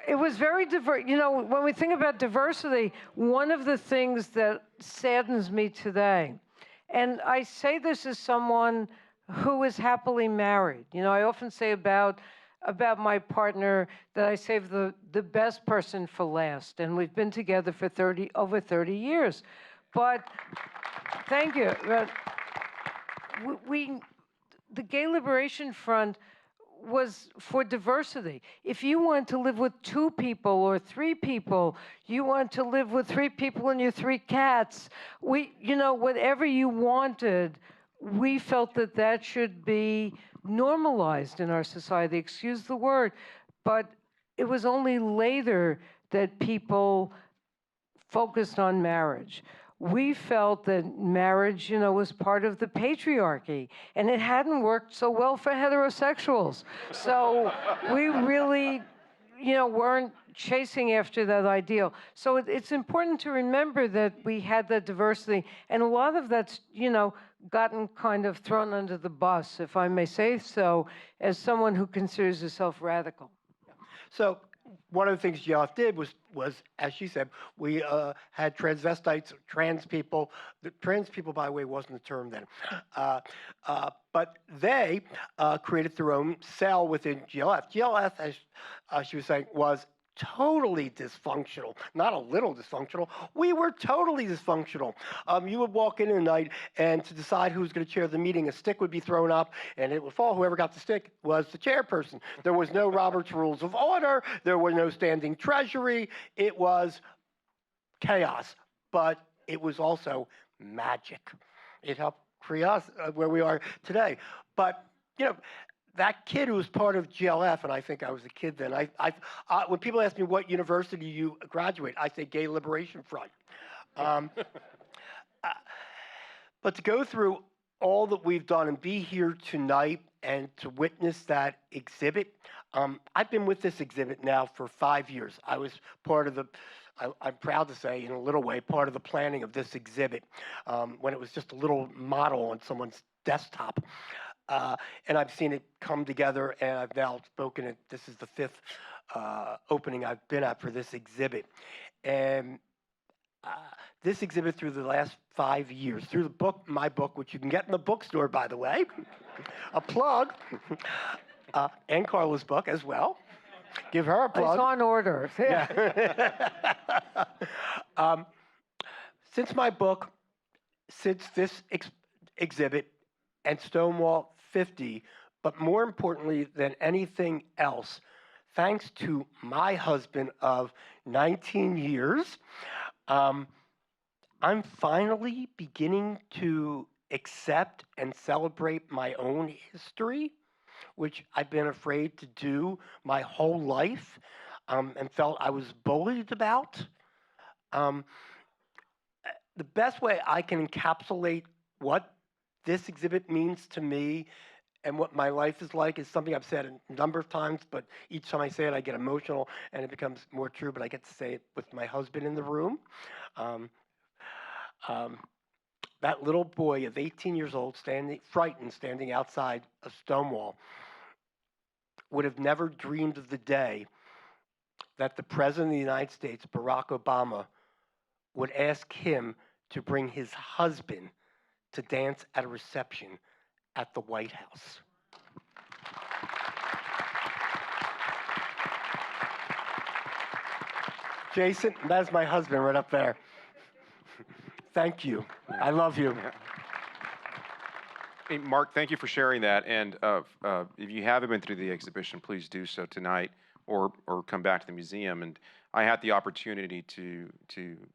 It was very diverse. When we think about diversity, one of the things that saddens me today, and I say this as someone who is happily married. I often say about my partner that I saved the best person for last, and we've been together for over 30 years. But thank you. The Gay Liberation Front was for diversity. If you want to live with 2 people or 3 people, you want to live with 3 people and your 3 cats, whatever you wanted, we felt that should be normalized in our society, excuse the word. But it was only later that people focused on marriage. We felt that marriage, was part of the patriarchy, and it hadn't worked so well for heterosexuals. So we really, weren't chasing after that ideal. So it's important to remember that we had that diversity, and a lot of that's, gotten kind of thrown under the bus, if I may say so, as someone who considers herself radical. So one of the things GLF did was, as she said, we had transvestites, trans people. The trans people, by the way, wasn't a term then. But they created their own cell within GLF. GLF, as she was saying, was totally dysfunctional, not a little dysfunctional. We were totally dysfunctional. You would walk in at night, and to decide who's going to chair the meeting, a stick would be thrown up, and it would fall. Whoever got the stick was the chairperson. There was no Robert's Rules of Order. There was no standing treasury. It was chaos, but it was also magic. It helped create us where we are today. But, that kid who was part of GLF, and I think I was a kid then, when people ask me what university you graduate, I say Gay Liberation Front. But to go through all that we've done and be here tonight and to witness that exhibit, I've been with this exhibit now for 5 years. I was part of I'm proud to say, in a little way, part of the planning of this exhibit when it was just a little model on someone's desktop. And I've seen it come together, and I've now spoken at, this is the 5th opening I've been at for this exhibit. And this exhibit through the last 5 years, through the book, my book, which you can get in the bookstore, by the way, a plug, and Karla's book as well. Give her a plug. It's on order. Yeah. Since my book, since this exhibit, and Stonewall 50, but more importantly than anything else, thanks to my husband of 19 years, I'm finally beginning to accept and celebrate my own history, which I've been afraid to do my whole life, and felt I was bullied about. The best way I can encapsulate what this exhibit means to me and what my life is like is something I've said a number of times, but each time I say it, I get emotional and it becomes more true, but I get to say it with my husband in the room. That little boy of 18 years old, frightened, standing outside of Stonewall, would have never dreamed of the day that the President of the United States, Barack Obama, would ask him to bring his husband to dance at a reception at the White House. Jason, that's my husband right up there. Thank you. I love you. Hey, Mark, thank you for sharing that. And if you haven't been through the exhibition, please do so tonight or come back to the museum. And I had the opportunity to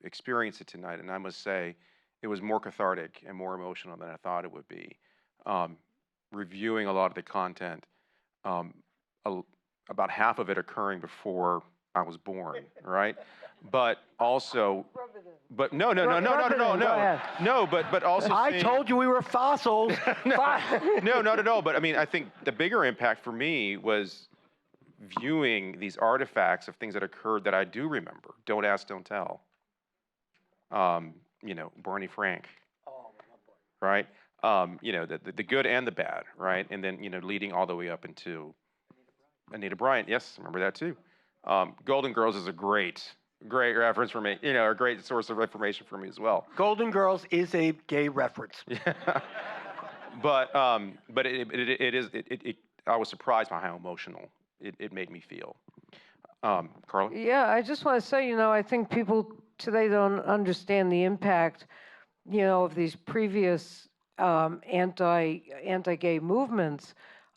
experience it tonight, and I must say it was more cathartic and more emotional than I thought it would be. Reviewing a lot of the content, about half of it occurring before I was born, right? But also, but no, but also. I told you we were fossils. No, not at all. But I mean, I think the bigger impact for me was viewing these artifacts of things that occurred that I do remember. Don't ask, don't tell. Barney Frank, right? The good and the bad, right? And then, leading all the way up into Anita Bryant. Yes, remember that too. Golden Girls is a great reference for me, a great source of information for me as well. Golden Girls is a gay reference. But I was surprised by how emotional it made me feel. Karla? Yeah, I just want to say, I think people today don't understand the impact, of these previous anti-gay movements.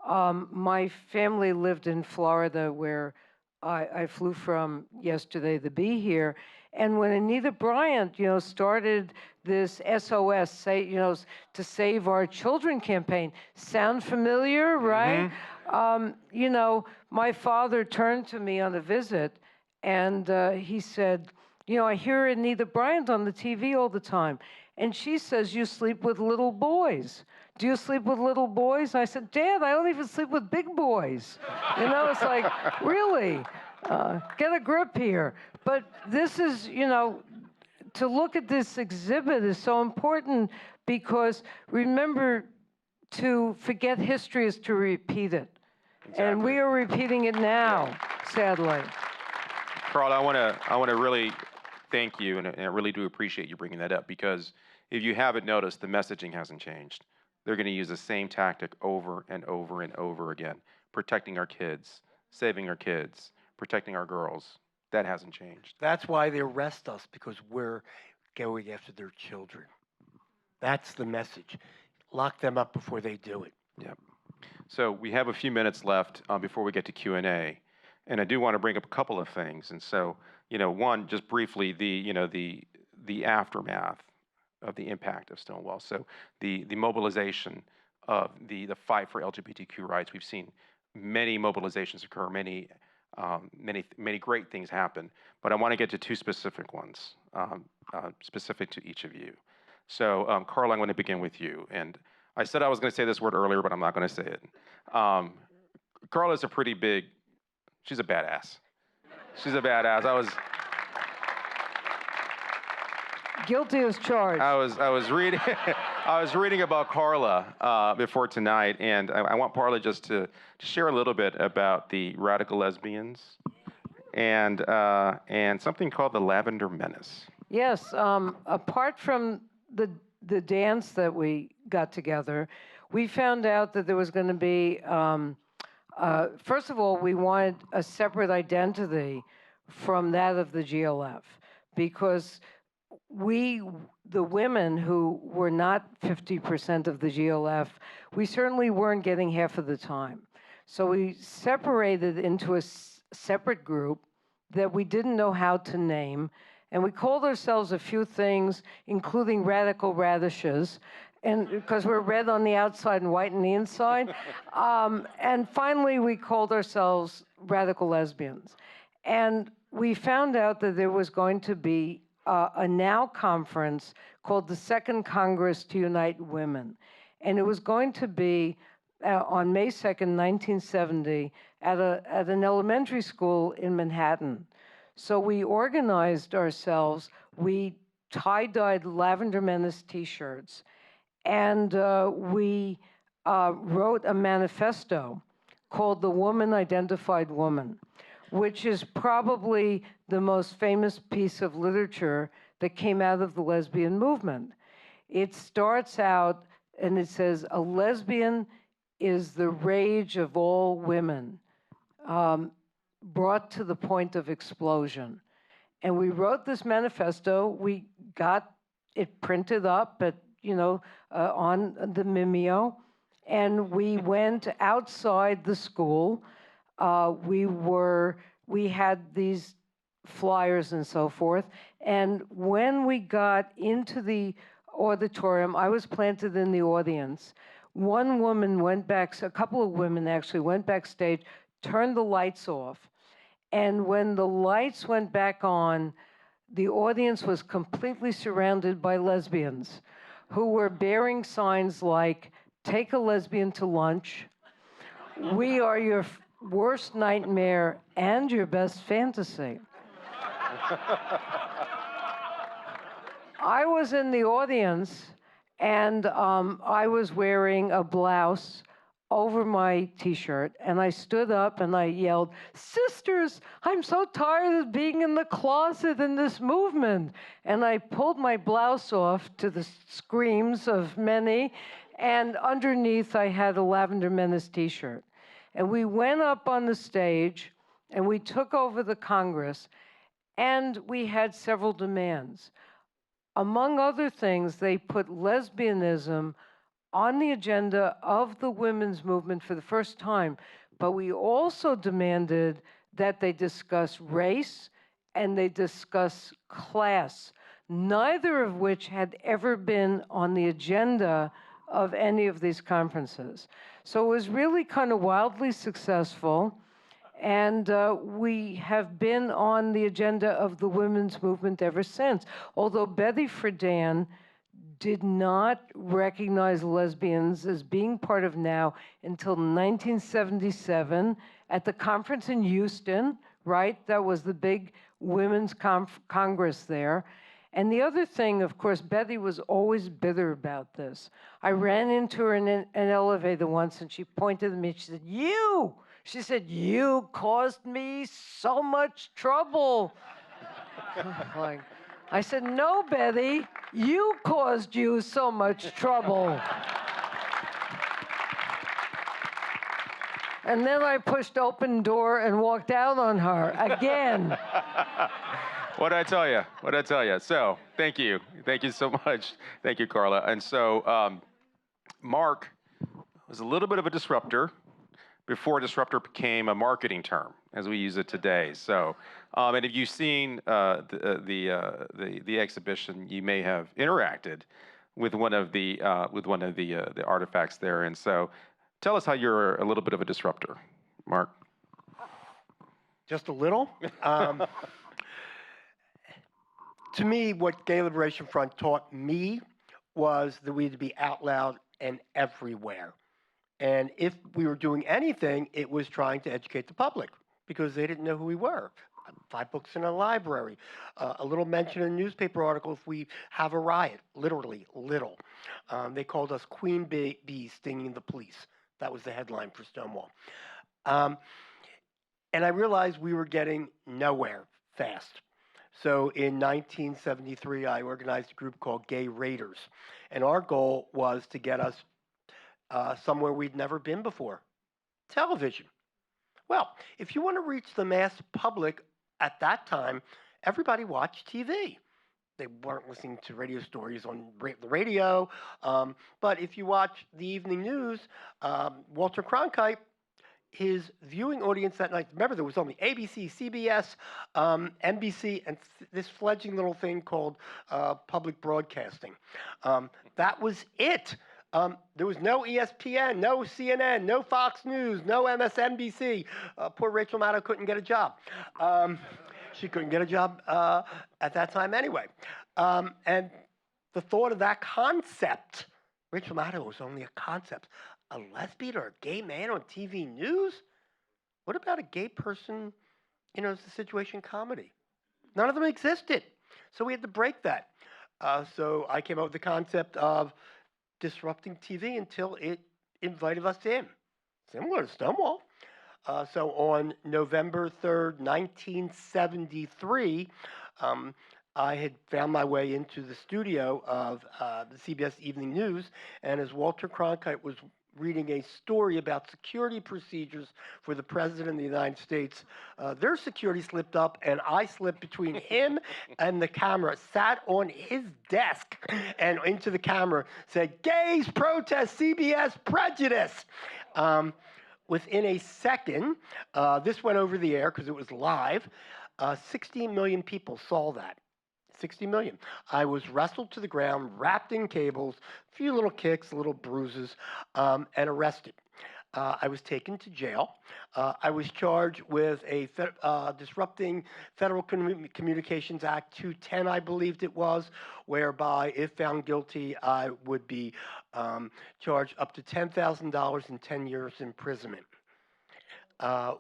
My family lived in Florida, where I flew from yesterday to be here. And when Anita Bryant, started this SOS, to Save Our Children campaign, sound familiar, right? My father turned to me on a visit, and he said, I hear Anita Bryant on the TV all the time, and she says you sleep with little boys. Do you sleep with little boys? I said, Dad, I don't even sleep with big boys. It's like, really? Get a grip here. But this is, to look at this exhibit is so important because remember, to forget history is to repeat it. Exactly. And we are repeating it now, sadly. Karla, I want to really thank you, and I really do appreciate you bringing that up, because if you haven't noticed, the messaging hasn't changed. They're going to use the same tactic over and over and over again, protecting our kids, saving our kids, protecting our girls. That hasn't changed. That's why they arrest us, because we're going after their children. That's the message. Lock them up before they do it. Yep. So we have a few minutes left before we get to Q&A, and I do want to bring up a couple of things. And so, one, just briefly, the aftermath of the impact of Stonewall. So the mobilization of the fight for LGBTQ rights. We've seen many mobilizations occur, many great things happen, but I want to get to two specific ones, specific to each of you. So, Karla, I'm going to begin with you. And I said I was going to say this word earlier, but I'm not going to say it. Karla's she's a badass. She's a badass. Guilty as charged. I was reading I was reading about Karla before tonight, and I want Karla just to share a little bit about the Radicalesbians and something called the Lavender Menace. Yes, apart from the dance that we got together, we found out that there was going to be, first of all, we wanted a separate identity from that of the GLF because the women who were not 50% of the GLF, we certainly weren't getting half of the time. So we separated into a separate group that we didn't know how to name, and we called ourselves a few things, including radical radishes, and because we're red on the outside and white on the inside. And finally, we called ourselves Radicalesbians. And we found out that there was going to be a NOW conference called the Second Congress to Unite Women. And it was going to be on May 2nd, 1970, at an elementary school in Manhattan. So we organized ourselves. We tie-dyed Lavender Menace T-shirts. And we wrote a manifesto called The Woman Identified Woman, which is probably the most famous piece of literature that came out of the lesbian movement. It starts out and it says, a lesbian is the rage of all women, brought to the point of explosion. And we wrote this manifesto. We got it printed up at, on the Mimeo, and we went outside the school. We had these flyers and so forth. And when we got into the auditorium, I was planted in the audience. One woman went back, a couple of women actually went backstage, turned the lights off. And when the lights went back on, the audience was completely surrounded by lesbians who were bearing signs like, take a lesbian to lunch, we are your worst nightmare and your best fantasy. I was in the audience, and I was wearing a blouse over my T-shirt, and I stood up and I yelled, "Sisters, I'm so tired of being in the closet in this movement." And I pulled my blouse off to the screams of many, and underneath I had a Lavender Menace T-shirt. And we went up on the stage, and we took over the Congress, and we had several demands. Among other things, they put lesbianism on the agenda of the women's movement for the first time, but we also demanded that they discuss race and they discuss class, neither of which had ever been on the agenda of any of these conferences. So it was really kind of wildly successful, and we have been on the agenda of the women's movement ever since. Although Betty Friedan did not recognize lesbians as being part of NOW until 1977 at the conference in Houston, right? That was the big women's congress there. And the other thing, of course, Betty was always bitter about this. I ran into her in an elevator once, and she pointed at me. She said, "You!" She said, "You caused me so much trouble." I said, "No, Betty, you caused you so much trouble." And then I pushed open door and walked out on her again. What did I tell you? What did I tell you? So, thank you. Thank you so much. Thank you, Karla. And so, Mark was a little bit of a disruptor before disruptor became a marketing term, as we use it today. So, and if you've seen the exhibition, you may have interacted with one of the artifacts there. And so, tell us how you're a little bit of a disruptor, Mark. Just a little. To me, what Gay Liberation Front taught me was that we had to be out loud and everywhere. And if we were doing anything, it was trying to educate the public because they didn't know who we were. 5 books in a library, a little mention in a newspaper article if we have a riot, literally, little. They called us Queen Bee stinging the police. That was the headline for Stonewall. And I realized we were getting nowhere fast. So in 1973, I organized a group called Gay Raiders. And our goal was to get us somewhere we'd never been before: television. Well, if you want to reach the mass public at that time, everybody watched TV. They weren't listening to radio stories on the radio. But if you watch the evening news, Walter Cronkite, his viewing audience that night, remember there was only ABC, CBS, NBC, and this fledgling little thing called public broadcasting. That was it. There was no ESPN, no CNN, no Fox News, no MSNBC. Poor Rachel Maddow couldn't get a job. She couldn't get a job at that time anyway. And the thought of that concept, Rachel Maddow was only a concept. A lesbian or a gay man on TV news? What about a gay person, as a situation comedy? None of them existed. So we had to break that. So I came up with the concept of disrupting TV until it invited us in, similar to Stonewall. So on November 3rd, 1973, I had found my way into the studio of the CBS Evening News, and as Walter Cronkite was reading a story about security procedures for the President of the United States, their security slipped up, and I slipped between him and the camera, sat on his desk, and into the camera said, "Gays protest CBS prejudice." Within a second, this went over the air because it was live. 16 million people saw that. 60 million. I was wrestled to the ground, wrapped in cables, a few little kicks, little bruises, and arrested. I was taken to jail. I was charged with disrupting Federal Communications Act 210, I believed it was, whereby if found guilty, I would be charged up to $10,000 and 10 years imprisonment.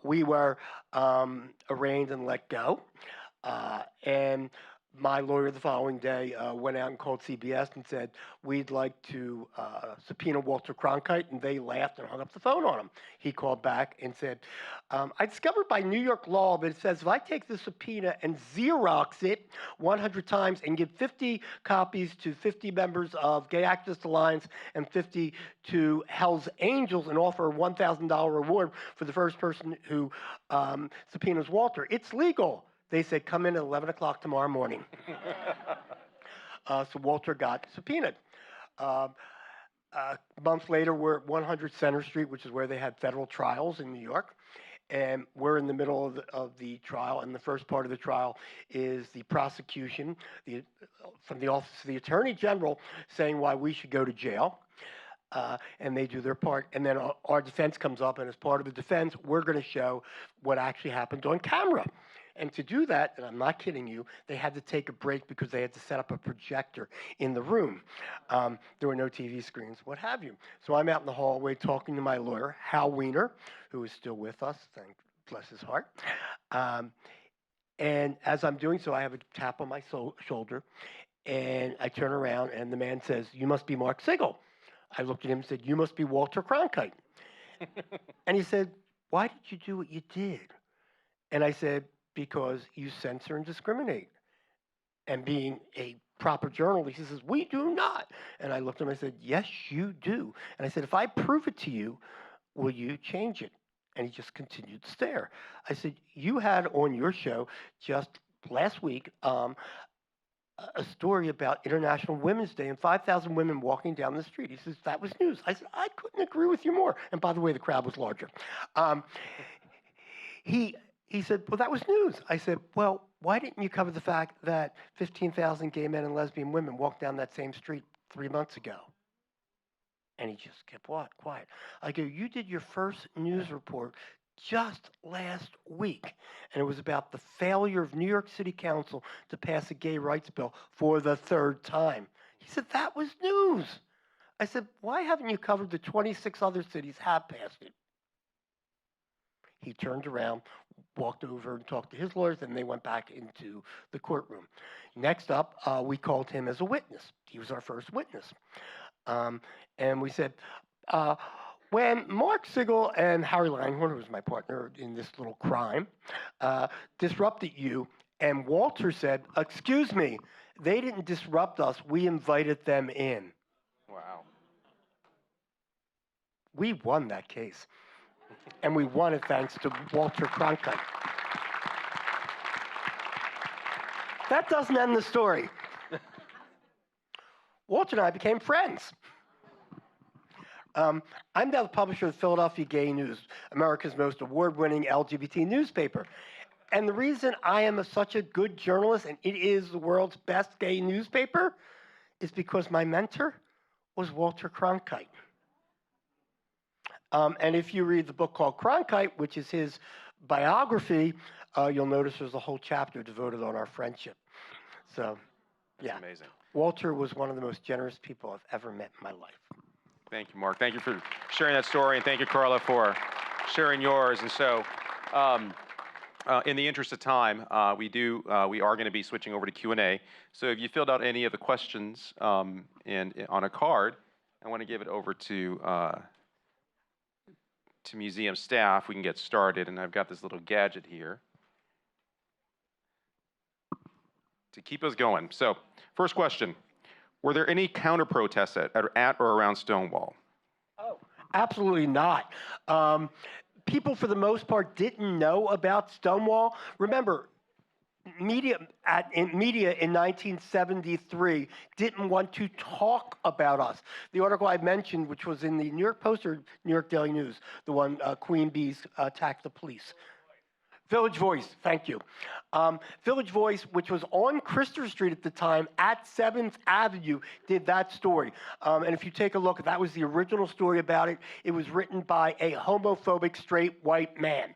We were arraigned and let go. And my lawyer the following day went out and called CBS and said, "We'd like to subpoena Walter Cronkite," and they laughed and hung up the phone on him. He called back and said, "I discovered by New York law that it says if I take the subpoena and Xerox it 100 times and give 50 copies to 50 members of Gay Activist Alliance and 50 to Hell's Angels and offer a $1,000 reward for the first person who subpoenas Walter, it's legal." They said, "Come in at 11 o'clock tomorrow morning." So Walter got subpoenaed. A month later, we're at 100 Center Street, which is where they had federal trials in New York. And we're in the middle of the trial. And the first part of the trial is the prosecution from the Office of the Attorney General saying why we should go to jail. And they do their part. And then our defense comes up. And as part of the defense, we're going to show what actually happened on camera. And to do that, and I'm not kidding you, they had to take a break because they had to set up a projector in the room. There were no TV screens, what have you. So I'm out in the hallway talking to my lawyer, Hal Weiner, who is still with us, thank bless his heart. And as I'm doing so, I have a tap on my shoulder, and I turn around, and the man says, "You must be Mark Segal." I looked at him and said, "You must be Walter Cronkite." And he said, "Why did you do what you did?" And I said, "Because you censor and discriminate." And being a proper journalist, he says, "We do not." And I looked at him and I said, "Yes, you do." And I said, "If I prove it to you, will you change it?" And he just continued to stare. I said, "You had on your show just last week a story about International Women's Day and 5,000 women walking down the street." He says, "That was news." I said, "I couldn't agree with you more." And by the way, the crowd was larger. He said, "Well, that was news." I said, "Well, why didn't you cover the fact that 15,000 gay men and lesbian women walked down that same street 3 months ago?" And he just kept quiet. I go, "You did your first news report just last week, and it was about the failure of New York City Council to pass a gay rights bill for the 3rd time." He said, "That was news." I said, "Why haven't you covered the 26 other cities have passed it?" He turned around, walked over and talked to his lawyers, and they went back into the courtroom. Next up, we called him as a witness. He was our first witness. And we said, when Mark Segal and Harry Langhorn, who was my partner in this little crime, disrupted you, and Walter said, "Excuse me, they didn't disrupt us, we invited them in." Wow. We won that case. And we won it thanks to Walter Cronkite. That doesn't end the story. Walter and I became friends. I'm now the publisher of the Philadelphia Gay News, America's most award-winning LGBT newspaper. And the reason I am such a good journalist, and it is the world's best gay newspaper, is because my mentor was Walter Cronkite. And if you read the book called Cronkite, which is his biography, you'll notice there's a whole chapter devoted on our friendship. So, yeah. That's amazing. Walter was one of the most generous people I've ever met in my life. Thank you, Mark. Thank you for sharing that story, and thank you, Karla, for sharing yours. And so, in the interest of time, we are going to be switching over to Q&A. So if you filled out any of the questions on a card, I want to give it over to museum staff. We can get started, and I've got this little gadget here to keep us going. So, first question. Were there any counter-protests at or around Stonewall? Oh, absolutely not. People, for the most part, didn't know about Stonewall. Remember, media in 1973 didn't want to talk about us. The article I mentioned, which was in the New York Post or New York Daily News, the one Queen Bee's attacked the police. Village Voice, thank you. Village Voice, which was on Christopher Street at the time, at 7th Avenue, did that story. And if you take a look, that was the original story about it. It was written by a homophobic, straight, white man.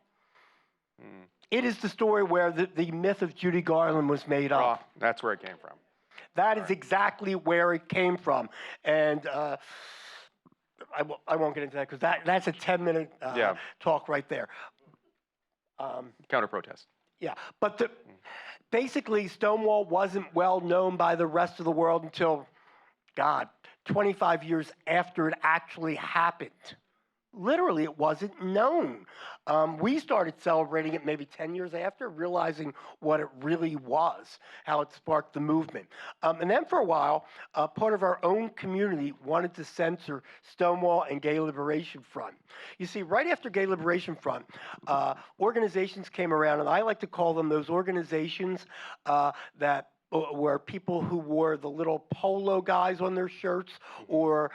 Mm. It is the story where the myth of Judy Garland was made up. Oh, that's where it came from. That is exactly where it came from. And I won't get into that because that's a 10-minute talk right there. Counter-protest. Yeah, but basically Stonewall wasn't well known by the rest of the world until, 25 years after it actually happened. Literally, it wasn't known. We started celebrating it maybe 10 years after, realizing what it really was, how it sparked the movement. And then for a while, part of our own community wanted to censor Stonewall and Gay Liberation Front. You see, right after Gay Liberation Front, organizations came around, and I like to call them those organizations that were people who wore the little polo guys on their shirts, or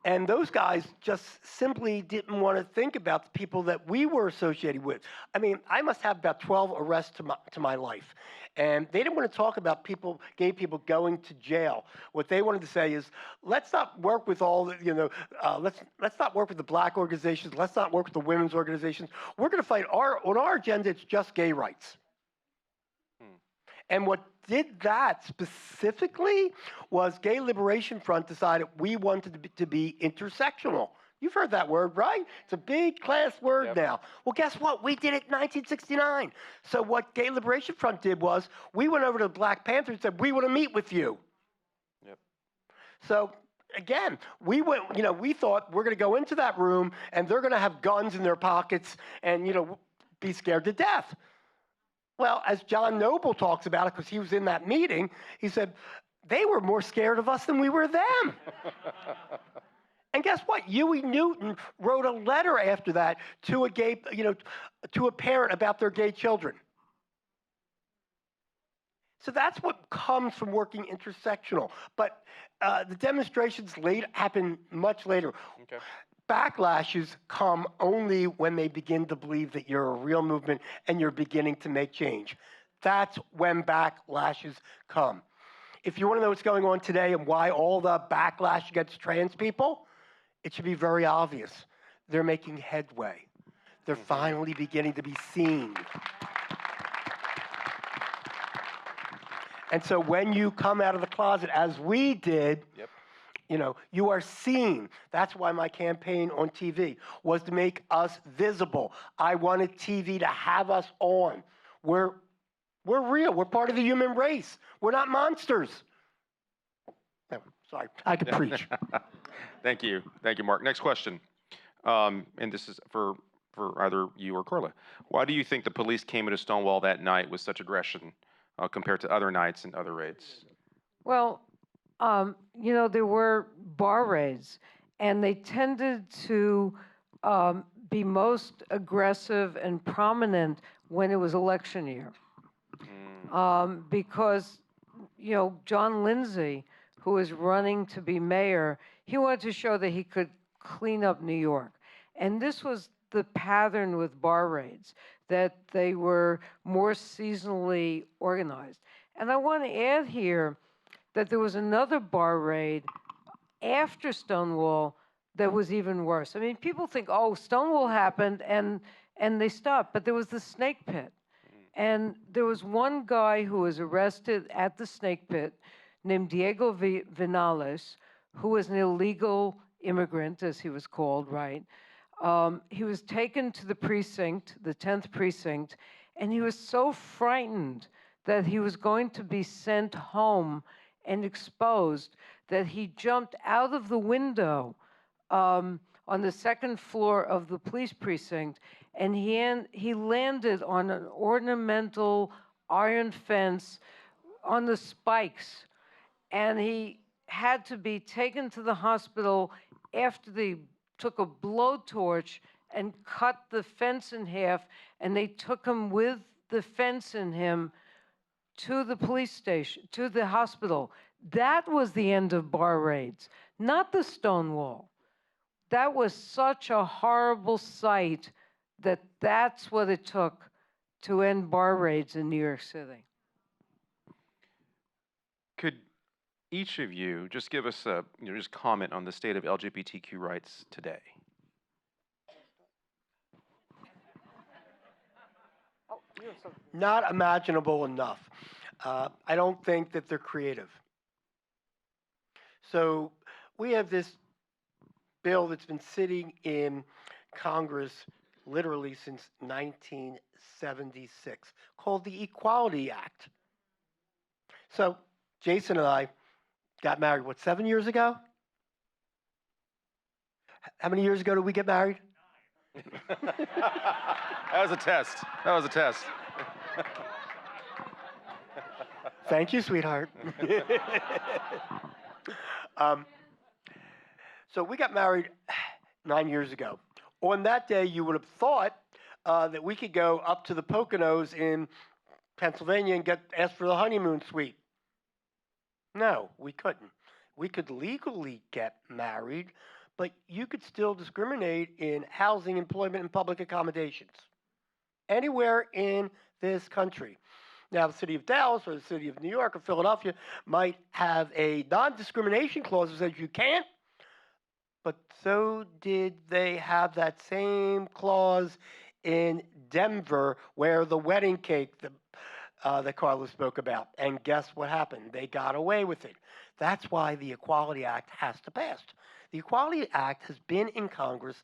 and those guys just simply didn't want to think about the people that we were associated with. I mean, I must have about 12 arrests to my life. And they didn't want to talk about gay people going to jail. What they wanted to say is, let's not work with all the, let's not work with the black organizations. Let's not work with the women's organizations. We're going to fight on our agenda. It's just gay rights. And what did that specifically was Gay Liberation Front decided we wanted to be intersectional. You've heard that word, right? It's a big class word now. Well, guess what? We did it in 1969. So what Gay Liberation Front did was we went over to the Black Panthers and said, we want to meet with you. Yep. So again, we went, we thought we're going to go into that room and they're going to have guns in their pockets and, be scared to death. Well, as John Noble talks about it, because he was in that meeting, he said, they were more scared of us than we were them. And guess what? Huey Newton wrote a letter after that to a parent about their gay children. So that's what comes from working intersectional. But the demonstrations happen much later. Okay. Backlashes come only when they begin to believe that you're a real movement and you're beginning to make change. That's when backlashes come. If you want to know what's going on today and why all the backlash against trans people, it should be very obvious. They're making headway. They're finally beginning to be seen. And so when you come out of the closet, as we did, you are seen. That's why my campaign on TV was to make us visible. I wanted TV to have us on. We're real. We're part of the human race. We're not monsters. No, sorry, I could preach. Thank you, Mark. Next question, and this is for either you or Karla. Why do you think the police came into Stonewall that night with such aggression compared to other nights and other raids? Well, there were bar raids, and they tended to be most aggressive and prominent when it was election year. Because, John Lindsay, who was running to be mayor, he wanted to show that he could clean up New York. And this was the pattern with bar raids, that they were more seasonally organized. And I want to add here that there was another bar raid after Stonewall that was even worse. I mean, people think, oh, Stonewall happened and they stopped, but there was the Snake Pit. And there was one guy who was arrested at the Snake Pit named Diego Vinales, who was an illegal immigrant, as he was called, right? He was taken to the precinct, the 10th precinct, and he was so frightened that he was going to be sent home and exposed that he jumped out of the window on the second floor of the police precinct, and he landed on an ornamental iron fence on the spikes, and he had to be taken to the hospital after they took a blowtorch and cut the fence in half, and they took him with the fence in him to the police station, to the hospital. That was the end of bar raids, not the Stonewall. That was such a horrible sight that that's what it took to end bar raids in New York City. Could each of you just give us a, just comment on the state of LGBTQ rights today? Not imaginable enough. I don't think that they're creative. So we have this bill that's been sitting in Congress literally since 1976 called the Equality Act. So Jason and I got married, 7 years ago? How many years ago did we get married? That was a test. That was a test. Thank you, sweetheart. So we got married 9 years ago. On that day, you would have thought that we could go up to the Poconos in Pennsylvania and ask for the honeymoon suite. No, we couldn't. We could legally get married, but you could still discriminate in housing, employment, and public accommodations anywhere in this country. Now, the city of Dallas or the city of New York or Philadelphia might have a non-discrimination clause that says you can't, but so did they have that same clause in Denver where the wedding cake that Karla spoke about. And guess what happened? They got away with it. That's why the Equality Act has to pass. The Equality Act has been in Congress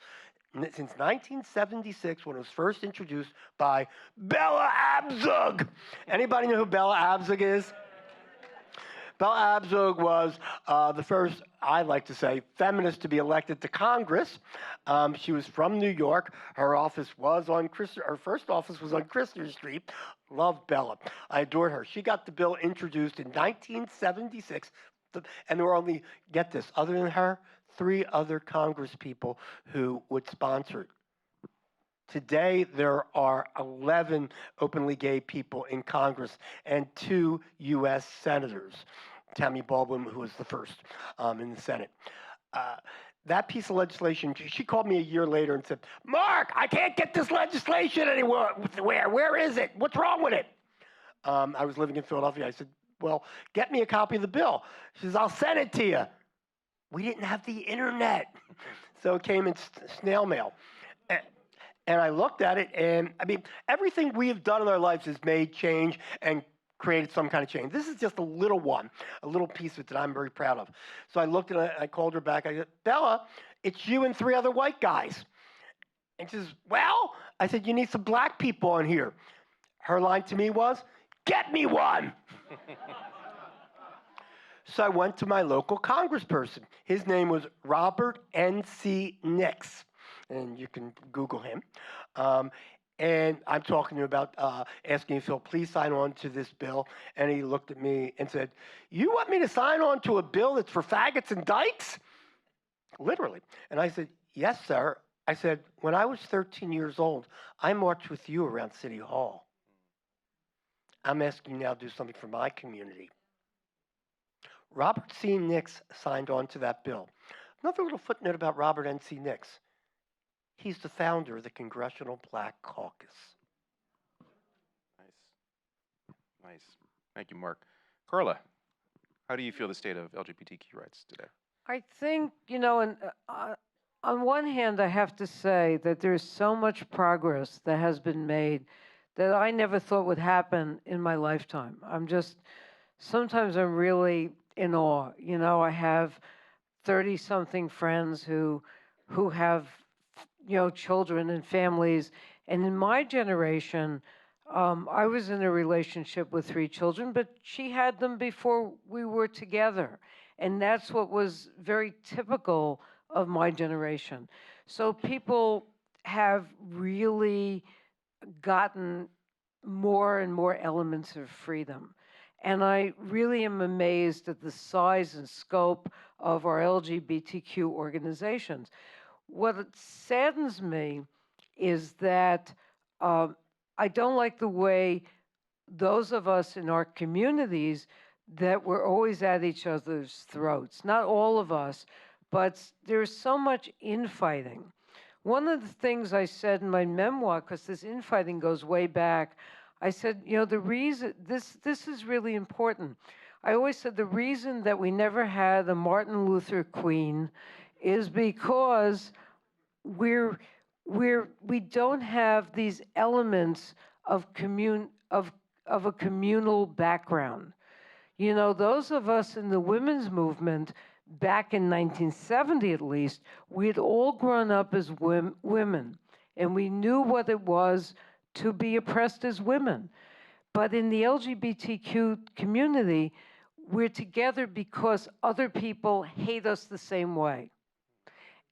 since 1976 when it was first introduced by Bella Abzug. Anybody know who Bella Abzug is? Bella Abzug was the first, I like to say, feminist to be elected to Congress. She was from New York. Her office was on her first office was on Christopher Street. Loved Bella. I adored her. She got the bill introduced in 1976, and there were only, get this, other than her, 3 other Congress people who would sponsor it. Today, there are 11 openly gay people in Congress and 2 U.S. senators. Tammy Baldwin, who was the first in the Senate. That piece of legislation, she called me a year later and said, "Mark, I can't get this legislation anywhere. Where is it? What's wrong with it?" I was living in Philadelphia. I said, "Well, get me a copy of the bill." She says, "I'll send it to you." We didn't have the internet, so it came in snail mail. And I looked at it, and I mean, everything we have done in our lives has made change and created some kind of change. This is just a little one, a little piece of it that I'm very proud of. So I looked at it, I called her back. I said, "Bella, it's you and 3 other white guys." And she says, "Well," I said, "you need some black people on here." Her line to me was, "Get me one." So I went to my local congressperson. His name was Robert N.C. Nix, and you can Google him. And I'm talking to him about asking Phil, please sign on to this bill. And he looked at me and said, you want me to sign on to a bill that's for faggots and dykes? Literally. And I said, yes, sir. I said, when I was 13 years old, I marched with you around City Hall. I'm asking you now to do something for my community. Robert C. Nix signed on to that bill. Another little footnote about Robert N.C. Nix. He's the founder of the Congressional Black Caucus. Nice. Thank you, Mark. Karla, how do you feel the state of LGBTQ rights today? I think, on one hand, I have to say that there's so much progress that has been made that I never thought would happen in my lifetime. Sometimes I'm really in awe. I have 30-something friends who have, children and families. And in my generation, I was in a relationship with 3 children, but she had them before we were together. And that's what was very typical of my generation. So people have really gotten more and more elements of freedom. And I really am amazed at the size and scope of our LGBTQ organizations. What saddens me is that I don't like the way those of us in our communities that we're always at each other's throats. Not all of us, but there's so much infighting. One of the things I said in my memoir, because this infighting goes way back, I said, the reason, this is really important. I always said the reason that we never had a Martin Luther Queen is because we don't have these elements of a communal background. Those of us in the women's movement back in 1970 at least, we had all grown up as women, and we knew what it was to be oppressed as women. But in the LGBTQ community, we're together because other people hate us the same way.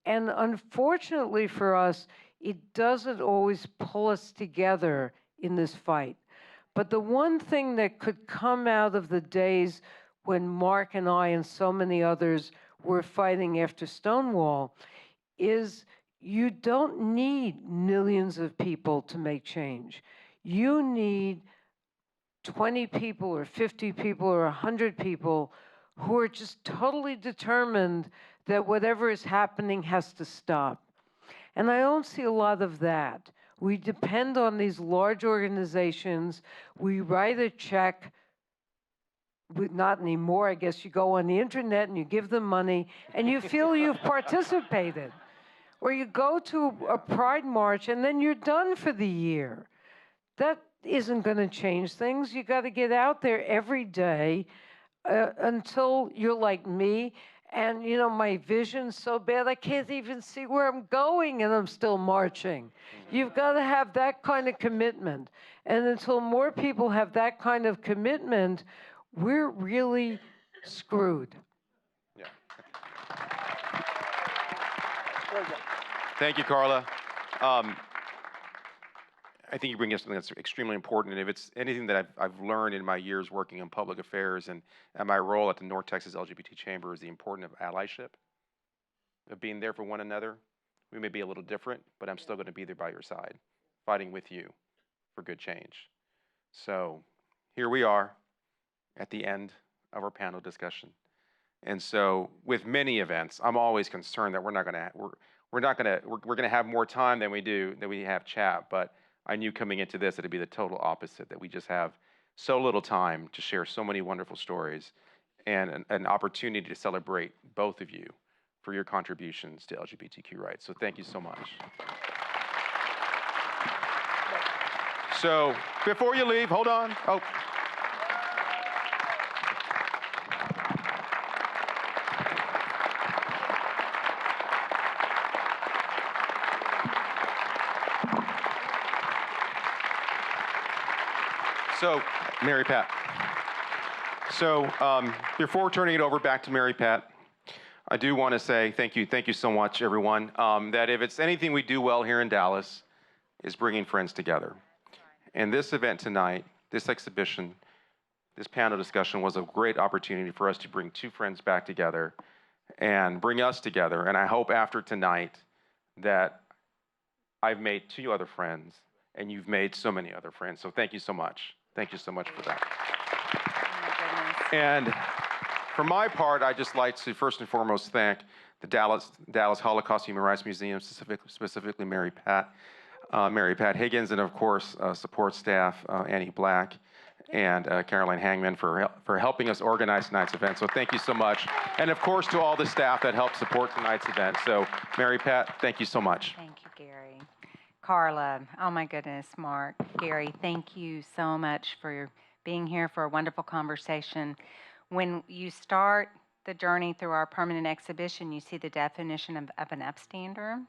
And unfortunately for us, it doesn't always pull us together in this fight. But the one thing that could come out of the days when Mark and I and so many others were fighting after Stonewall is you don't need millions of people to make change. You need 20 people or 50 people or 100 people who are just totally determined that whatever is happening has to stop. And I don't see a lot of that. We depend on these large organizations. We write a check. Not anymore. I guess you go on the internet and you give them money and you feel you've participated. Or you go to a pride march and then you're done for the year. That isn't going to change things. You got to get out there every day until you're like me. And, my vision's so bad I can't even see where I'm going and I'm still marching. You've got to have that kind of commitment. And until more people have that kind of commitment, we're really screwed. Yeah. Thank you, Karla. I think you bring up something that's extremely important, and if it's anything that I've learned in my years working in public affairs and my role at the North Texas LGBT Chamber is the importance of allyship, of being there for one another. We may be a little different, but I'm still going to be there by your side, fighting with you for good change. So here we are at the end of our panel discussion. And so with many events, I'm always concerned that we're going to have more time than we have chat, but I knew coming into this that it'd be the total opposite, that we just have so little time to share so many wonderful stories and an opportunity to celebrate both of you for your contributions to LGBTQ rights. So thank you so much. So before you leave, hold on. Oh. So, Mary Pat. So, before turning it over back to Mary Pat, I do want to say thank you so much, everyone. That if it's anything we do well here in Dallas, is bringing friends together. And this event tonight, this exhibition, this panel discussion was a great opportunity for us to bring two friends back together and bring us together. And I hope after tonight that I've made two other friends and you've made so many other friends. So thank you so much. Thank you so much for that. Oh, my goodness. And for my part, I'd just like to first and foremost thank the Dallas Holocaust Human Rights Museum, specifically Mary Pat Higgins, and of course support staff Annie Black and Caroline Hangman for helping us organize tonight's event. So thank you so much. And of course to all the staff that helped support tonight's event. So Mary Pat, thank you so much. Thank you, Gary. Carla, oh my goodness, Mark, Gary, thank you so much for being here for a wonderful conversation. When you start the journey through our permanent exhibition, you see the definition of an upstander,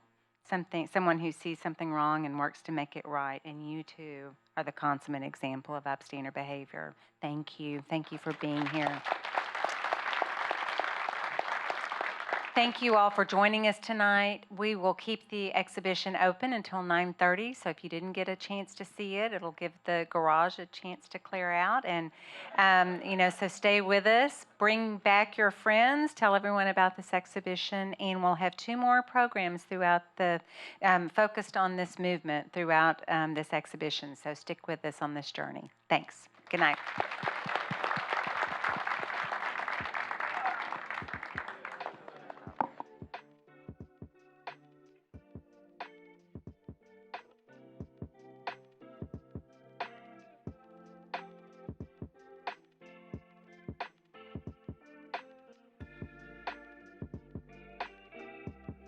someone who sees something wrong and works to make it right, and you too are the consummate example of upstander behavior. Thank you. Thank you for being here. Thank you all for joining us tonight. We will keep the exhibition open until 9:30, so if you didn't get a chance to see it, it'll give the garage a chance to clear out. And, so stay with us. Bring back your friends. Tell everyone about this exhibition. And we'll have two more programs throughout focused on this movement throughout this exhibition. So stick with us on this journey. Thanks. Good night.